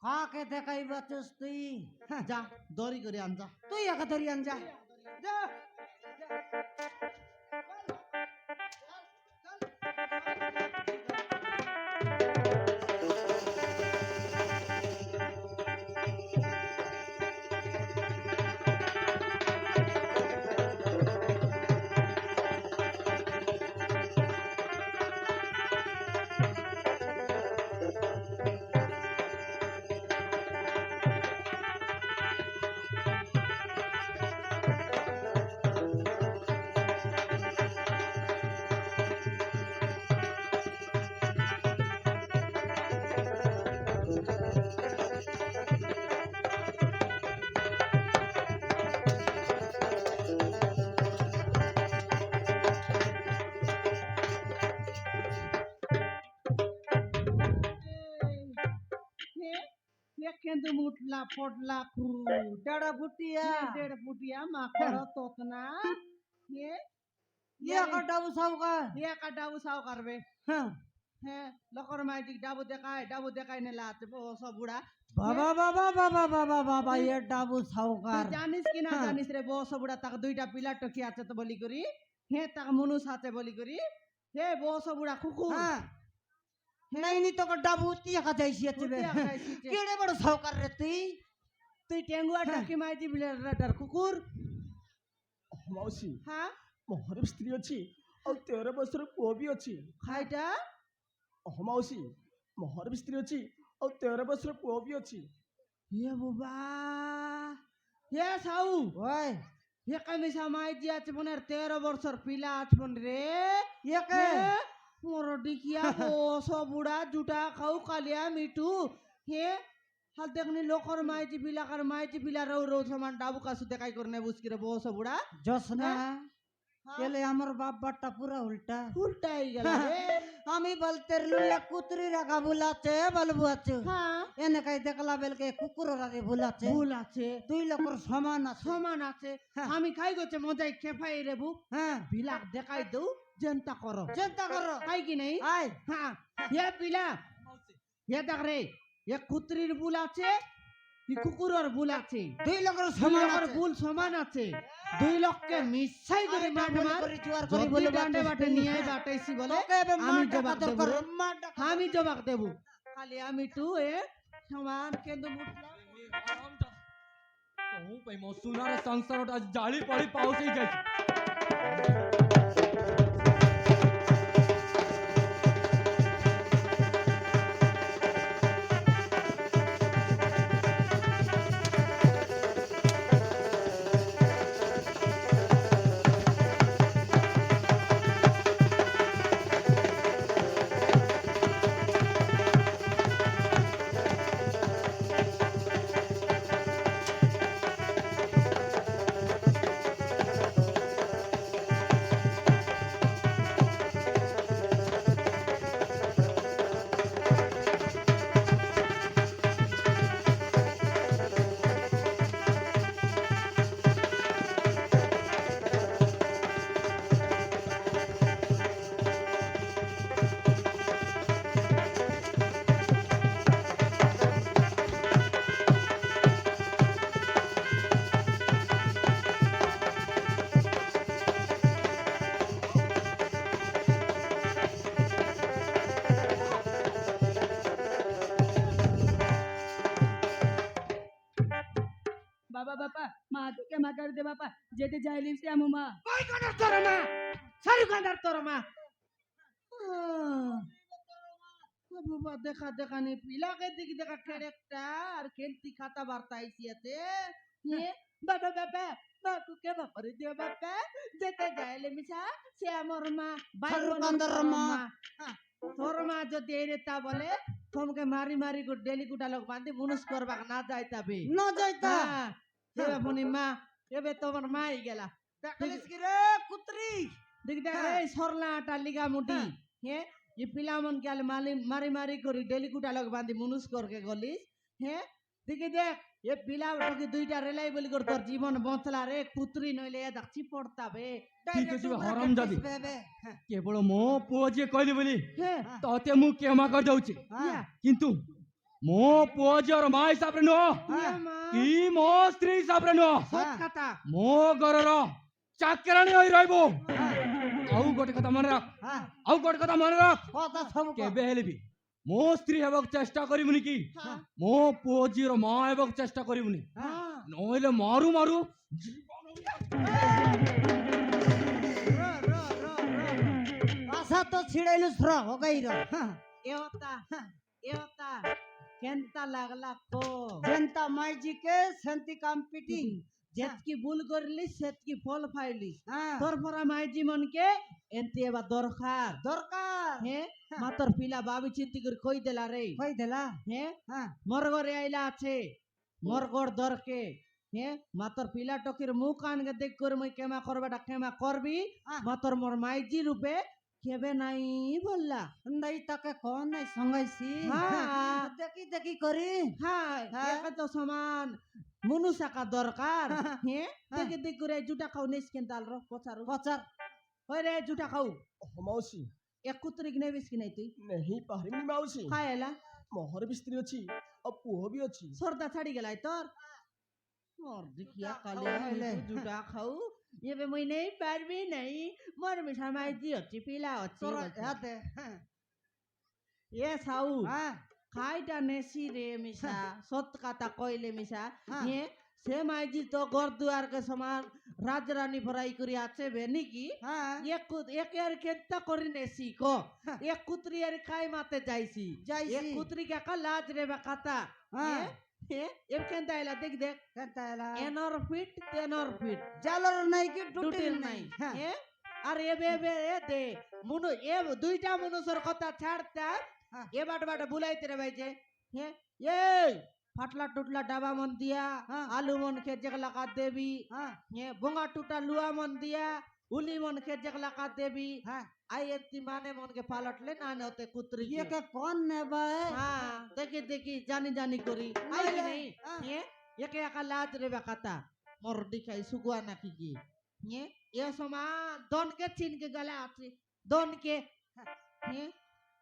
का के देखाई बचस तुई যা দড়ি করে আন যা तुई या कतरी अनजा जा কিন্তু মুটলা পটলা डड़ा फुटिया দেড় ফুটিয়া মাখড় তোতনা হে ये का डाबू सब का ইয়া কা ডাবু সাও করবে हां হ্যাঁ লকর মাইজি ডাবু দেখায় নেলা আছে বসো বুড়া बाबा बाबा बाबा बाबा बाबा ये डाबू তুই साउकार জানিস কি না জানিস রে বসো বুড়া তাকে দুইটা পিলা টকি আছে তো বলি করি হে তাকে মনুষ আছে বলি করি হে বসো বুড়া কুকুর हां नहीं नहीं तो का डाबू तिया का जाइसी अचबे উঠিয়া খাইছিছে। केड़े बड़ साउकार रे तुई তুই টেঙ্গুয়া টকি মাইজি বিলের কুকুর ମାଉସୀ হ্যাঁ ମୋର ସ୍ତ୍ରୀ ଅଛି ଆଉ 13 ବର୍ଷର ପୁଅ ବି ଅଛି ଖାଇটা ମାଉସୀ ମୋର ବି ସ୍ତ୍ରୀ ଅଛି ଆଉ 13 ବର୍ଷର ପୁଅ ବି ଅଛି হে বাবা হে সাউ ओए হে কামিসা মাইজি আছে মনের 13 বছর পিলা আছে মন রে ये के মোর ডিকিয়া বসো বুড়া জুটা খাও কালিয়া মিঠু হে হাল দেখনি লোকর মাইজি বিলাকার মাইজি বিলা রৌ রৌ সমান ডাবু কাসু দেখাই করনে বুঝকি রে বসো বুড়া जोसना केले हमर बाप बाटा पूरा उल्टा উল্টাই গেল রে আমি বলতে রলু এক কুতরি রাখা বুলাছে বলবু আছে হ্যাঁ এনে কাই দেখলা বেলকে কুকুর রাখে বুলাছে ভুল আছে দুই লোকর সমান আছে সমান আছে হ্যাঁ। আমি খাই গেছে মজাই খেফাই রেবু হ্যাঁ বিলাক দেখাই দৌ জেনতা করো চিন্তা করো খাই কি নেই আয় হ্যাঁ হে পিলা হে দেখ রে এ কুত্রির বুল আছে ই কুকুরের বুল আছে দুই লোকর দুই সমান লোকের আছে বুল সমান আছে দুই লোককে মিশাই করে মাঠ মার করে জোয়ার যদি করে বলে ডান্ডে বাটে নিয়ে বাটাইছি বলে তোকে এবে আমি মার জবাব ডাকা দেব দরকার রে। মার ডাকা আমি জবাব দেব খালি আমি টু এ সমান কেন্দু মুটলা કહું ભાઈ મો સુનારા સંસારોટ આજ જાળી પડી પાઉસી જાય છે বাবা বাবা মা তোকে মা করে দে বাবা যেতে চাইলি সে আমু মা ওই কানার তোর মা সারু কানার তোর মা বাবা দেখা দেখা নি পিলাকে দিকে দেখা ক্যারেক্টার খেলতি খাতা বার্তা আইছিয়াতে বাবা বাবা বাবু কে বাপরে দিও বাবা যেতে যাইলে মিছা সে আমার মা সারু কানার মা। তোর মা যদি এরেতা বলে তোমাকে মারি মারি করে ডেলি গুটা লোক বাঁধি মুনুষ করবা না যাইতাবে ন যাইতা এবার ফোনি মা এবে তোমার মাই গেলা দেখলিস কি রে কুত্রি দেখ দেখ এই সরলা আটা লিগা মুটি হ্যাঁ ये पिला मन के माली मारी मारी करी डेली कुटा लोग बांधी मुनुस करके गलिस हैं देखि देख ये पिला टोकी दुईटा रेलाई बोली कर तोर जीवन बंचला रे पुत्री नइले ए दक्षी पड़ता बे ঠিক আছে হরাম জাদি বেবে কেবল ମୋ ପୁଅ ଯିଏ କହିଲି ବୋଲି हैं ତତେ ମୁଁ କ୍ଷମା କରିଦଉଛି হ্যাঁ କିନ୍ତୁ ମୋ ପୁଅ ଝିଅର ମା ହିସାବରେ ନୁହଁ ये मां କି ମୋ ସ୍ତ୍ରୀ ହିସାବରେ ନୁହଁ सत कथा ମୋ ଘରର ଚାକରାଣୀ ହୋଇ ରହିବ ଆଉ ଗୋଟେ କଥା ମନେ ରଖ হ্যাঁ ଆଉ ଗୋଟେ କଥା ମନେ ରଖ কথা সব କେବେ ହେଲେ ବି ମୋ ସ୍ତ୍ରୀ ହେବାକୁ ଚେଷ୍ଟା କରିବୁନି କି ମୋ ପୁଅ ଝିଅର ମା ହେବାକୁ ଚେଷ୍ଟା କରିବୁନି ନହେଲେ ମାରୁ ମାରୁ रो रो रो रो আশা তো ছিড়াইলু স্র হগাই র ये होता केंता लागला को জেনতা মাইজি কে শান্তি কম্পিটিং जेतकी भूल करलिस सेतकी फल पाइलिस হ্যাঁ তোর পরা মাই জীবন কে এনতে এবার দরকার দরকার হ্যাঁ মাতর পিলা বাবি চিন্তি করে কই দেলা রে কই দেলা হ্যাঁ হ্যাঁ মোর ঘরে আইলা আছে মোর ঘর দরকে হ্যাঁ মাতর পিলা টকির মুখ কানকে দেখ করে মই কেমা করবাটা কেমা করবি হ্যাঁ। মাতর মোর মাইজি রূপে কেবে নাই বললা নাই তাকে কোন নাই সঙ্গাইছি হ্যাঁ। দেখি দেখি করি হ্যাঁ হ্যাঁ। একে তো সমান মনুষা কা দরকার হ্যাঁ দেখে দেখ করে জুটা খাও নিস কেন র পচারু পচার ওই রে জুটা খাও ମାଉସୀ এক কুত্রিক নেবিস কি নাই তুই ନେହି ପାରିବିନି ମାଉସୀ খায় এলা ମୋର ବି ସ୍ତ୍ରୀ ଅଛି ଆଉ ପୁଅ ବି ଅଛି সর্দা ছাড়ি গেলাই তোর মোর দেখিয়া কালে খাইলে। জুটা খাও এবে মই নেই পারবি নাই মোর মিঠা মাইজি অচ্ছি পিলা তোর অচ্ছি হাতে হ্যাঁ এ সাউ হ্যাঁ খাইটা নেছি রে মিশা সত কথা কইলে মিশা হ্যাঁ। হে সে মাইজি তো ঘর দুয়ার কে সমান রাজরানী ভরাই করি আছে বে নাকি হ্যাঁ এক এর কেতা করি নেছি ক এক কুত্রি এর খাই মাতে যাইছি যাইছি। এক কুত্রি কে কা লাজ রে বাকাতা হ্যাঁ। হে এম কেনতা আইলা দেখ দেখ কেনতা এলা এনর ফিট তেনর ফিট জালর নাই কি টুটিল টুটিল নাই নাই হ্যাঁ হে আর এবে এবে এ দে মুনু এ দুইটা মনুষের কথা ছাড়তা হ্যাঁ। এ বাট বাট বুলাইতে রে ভাইছে হে এই ফাটলা টুটলা ডাবা মন দিয়া হ্যাঁ। আলু মন খেত যেগুলা কাট দেবি হ্যাঁ হে বোঙা টুটা লুয়া মন দিয়া উলি মন খেত যেগুলা কাট দেবি হ্যাঁ আই এতি মানে মন के পালটলে না নতে কুত্রি ये के कौन ने बाय হ্যাঁ দেখি দেখি জানি জানি করি আই কি নাই হ্যাঁ। হে একে একা লাজ রে বাকাতা মোর দিখাই সুগুয়া নাকি কি হে এ সমান দনকে চিনকে গলা আছে দনকে হে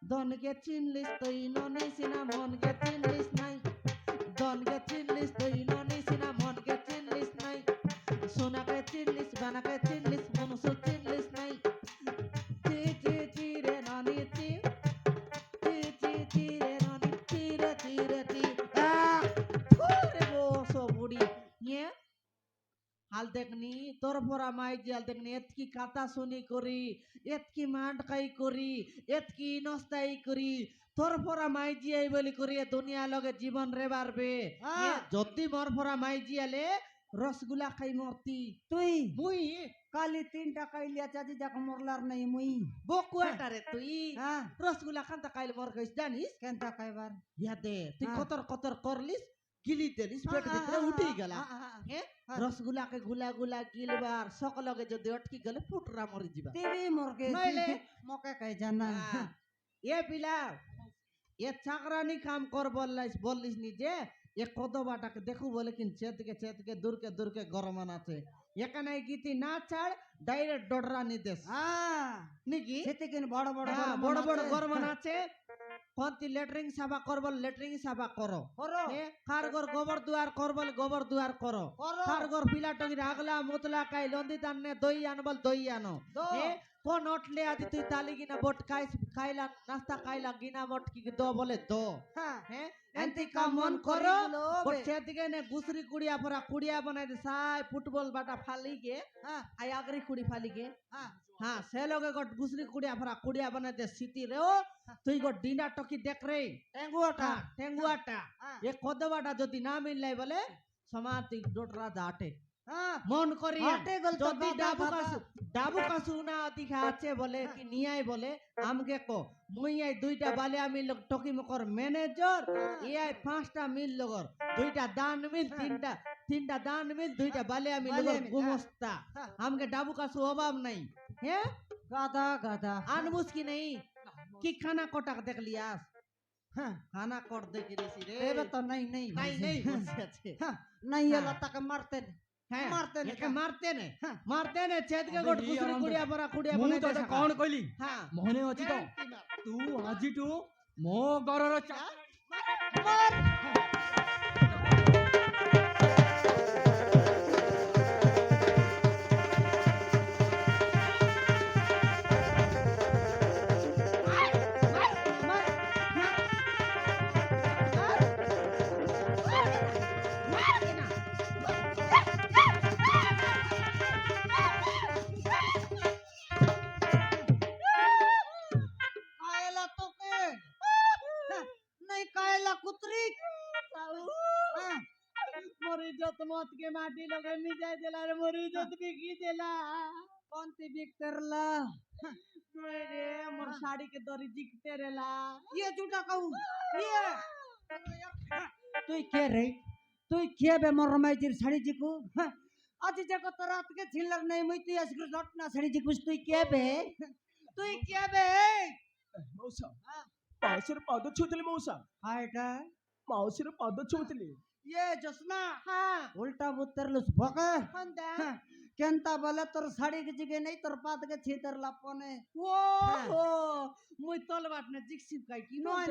দনকে চিনলিস তুই ননি সিনা মনকে চিনলিস নাই দনকে চিনলিস তুই ননি সিনা মনকে চিনলিস নাই সোনাকে চিনলিস বানাকে চিনলিস মনুষ্য চিনলিস নাই চি চি চি রে ননি চি চি চি চি রে ননি চি রে চি রে চি রে বসো বুড়ি হে হাল দেখনি তোর ফরফরা মাই জিয়াল দেখনি এতকি কাতা শুনি করি এতকি মান্ডকাই করি এতকি নস্তাই করি ফরফরা মাই জিয়াই বলি করি এ দুনিয়া লগে জীবন রে বাড়বে যদি মরফরা মাই জিয়ালে রসগুলা খাই মরতি তুই মুই কালি 3 টাকা ইলিয়া চাচি যাকে মরলার নাই মুই বকুয়াটারে তুই হ্যাঁ রসগুলা খান্তা খাইলে মর গইস জানিস কেন টাকাইবার ইয়াদে তুই হ্যাঁ। কতর কতর করলিস গিলি দিলিস পেট ভিতরে উঠি গেলা হ্যাঁ হ্যাঁ। রসগুলাকে গুলা গুলা গিলবার সকলকে যদি অটকি গেলে পুটরা মরি যাবা টিভি মরকে নইলে মকে কাই জানা এ পিলা এ চাকরানি কাম কর বললিস নি যে এ কদবাটাকে দেখু বলে কিন চেতকে দূরকে গরমান আছে এখানে গীতি না ছাড় ডাইরেক্ট ডডরানি দেশ নাকি সেতে কেন বড় বড় হ্যাঁ, বড় বড় গরমান আছে কোনটি লেটরিং সাফা করবল লেটরিং সাফা করো করো কারগর গোবর দুয়ার করবল গোবর দুয়ার করো করো কারগর পিলা টঙ্গি আগলা মুতলা কাই লন্দি তান্নে দই আনবল দই আনো দো। এ কোন ওটলে আদি তুই তালি গিনা বট খাইলা নাস্তা খাইলা গিনা বট কি দো বলে দো হ্যাঁ হ্যাঁ এন্তি কাম মন করো বটছে দিকে নে গুসরি কুড়িয়া পরা কুড়িয়া বানাই দে সাই ফুটবল বাটা ফালি গে হ্যাঁ আই আগরি কুড়ি ফালি গে হ্যাঁ হ্যাঁ সে লোকে গট গুসরি কুড়িয়া পরা কুড়িয়া বানাই দে সিটি রে ও তুই গট ডিনা টকি দেখ রে টেঙ্গুয়াটা টেঙ্গুয়াটা হ্যাঁ। এ কদবাটা যদি না মিললাই বলে সমাতি ডোটরা দাটে হ্যাঁ মন করি হাটে গল তো যদি বাবা ডাবু কাসু না দিখা আছে বলে কি নিয়াই বলে আমকে কো মুই আই দুইটা বালে আমি লোক টকি মকর ম্যানেজার এই 5টা মিল লগর দুইটা দান মিল তিনটা দান মিল দুইটা বালে আমি বালে লগর মিল, গুমস্তা হ্যাঁ। আমকে ডাবু কাসু অভাব নাই হ্যাঁ গাদা গাদা আনবুস কি नहीं कि खाना कोटा देख लियास হ্যাঁ खाना कोट देख रही रे এবে তো নাই নাই नहीं नहीं বসে আছে হ্যাঁ নাই হ্যাঁ। এলা তাকে মারতে হ্যাঁ মারতে নে একে মারতে নে হ্যাঁ। মারতে নে চেদ के अबे गोट ये गुसरी आराम कुड़िया परा कुड़िया ମୁଁ बने ତତେ କଣ କହିଲି हां ମନେ ଅଛି ତ ତୁ ଆଜିଠୁ ମୋ ଘରର কায়লা তোকে নাই কায়লা কুতরি হ্যাঁ मोरी इज्जत मत के माटी लगे मिजाई देला रे मोरी इज्जत बिकी देला কোনটি বিক করলা मोय रे मोर साड़ी के दरी जिकते रेला ये झूठा कहू ये তুই কে রে তুই কে বে মোর রমাইজির শাড়ি জিকু আজ যে কত রাত কে ছিলার নাই মই তুই আজকে লটনা শাড়ি জিকুস তুই কে বে তুই কে বে মৌসা মাউসির পাদ ছুঁতলি মৌসা হাইটা মাউসির পাদ ছুঁতলি ये जसना हां उल्टा बुत्तर लुस भके हंदा केंता बोले तोर साड़ी के जगह नहीं तोर पात के छीतर लापोने वो हो मुई तल बाटने जिक्सिप काई की नोय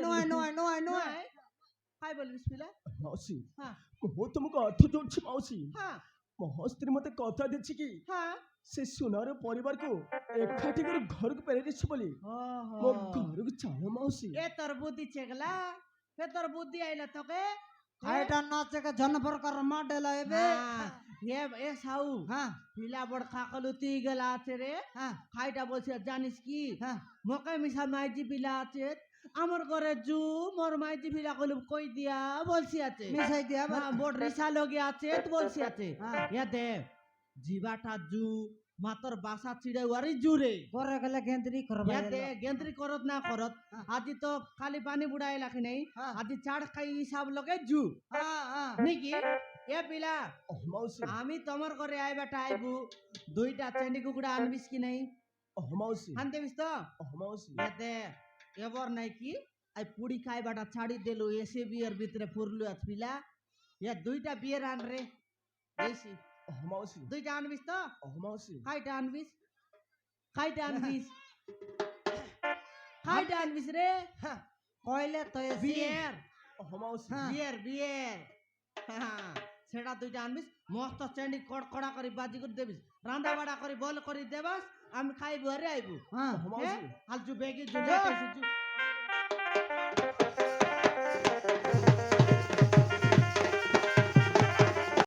हाय बोल बिस्मिल्लाह মাউসি हां ମୁଁ ତମକୁ ଅର୍ଥ ଦଉଛି ମାଉସୀ हां ମୋ ସ୍ତ୍ରୀ ମତେ କଥା ଦେଇଛି କି हां ସେ ସୁନାର ପରିବାରକୁ ଏକାଠି କରି ଘରକୁ ଫେରାଇଛି ବୋଲି ମୋ ଘରକୁ ଚାଲ ମାଉସୀ ए तोर बुद्धि चेगला ए तोर बुद्धि आइला तके हाइटा नाचे के जनपर कर माडेला एबे हाँ, ये साउ हां पिला बड़ खाकलुती गेला আছে রে हां খাইটা বলছে জানিস কি हां মকে মিশা মাইজি পিলা আছে আমার ঘরে জু মোর মাইজি পিলা কইলু কই দিয়া বলছি আছে मिसाई दिया হ্যাঁ বড় রিসা লগে আছে তো বলছি আছে हां ইয়া দে জিবাটা জু মাতর বাসা চিড়ে ওয়ারি জুরে করে গেলে গেন্দ্রি করবা ইয়া দে গেন্দ্রি করত না করত हाँ। আজি তো খালি পানি বুড়াই লাখি নাই हां আজি চাড় খাই হিসাব লগে জু हां নাকি এ পিলা মাউসী আমি তোমার ঘরে আইবাটা আইবু দুইটা চেন্ডি কুকুড়া আনবিস কি নাই মাউসী আনতে বিস তো মাউসী এতে এবার নাই কি আই পুড়ি খাইবাটা ছাড়ি দেলু এসে বিয়ের ভিতরে ফুরলু আছ পিলা এ দুইটা বিয়ের আন রে বেশি মাউসী দুইটা আনবিস তো মাউসী খাইটা আনবিস খাইটা আনবিস রে কইলে তো এসি বিয়ের মাউসী হ্যাঁ। বিয়ের সেটা দুইটা আনবিস মস্ত চেন্ডি কড়কড়া করে বাজি করে দেবিস রান্দা বাড়া করে বল করে দেবাস আমি খাইবু আরে আইবু हां মাউসী হাল জু বেগি জু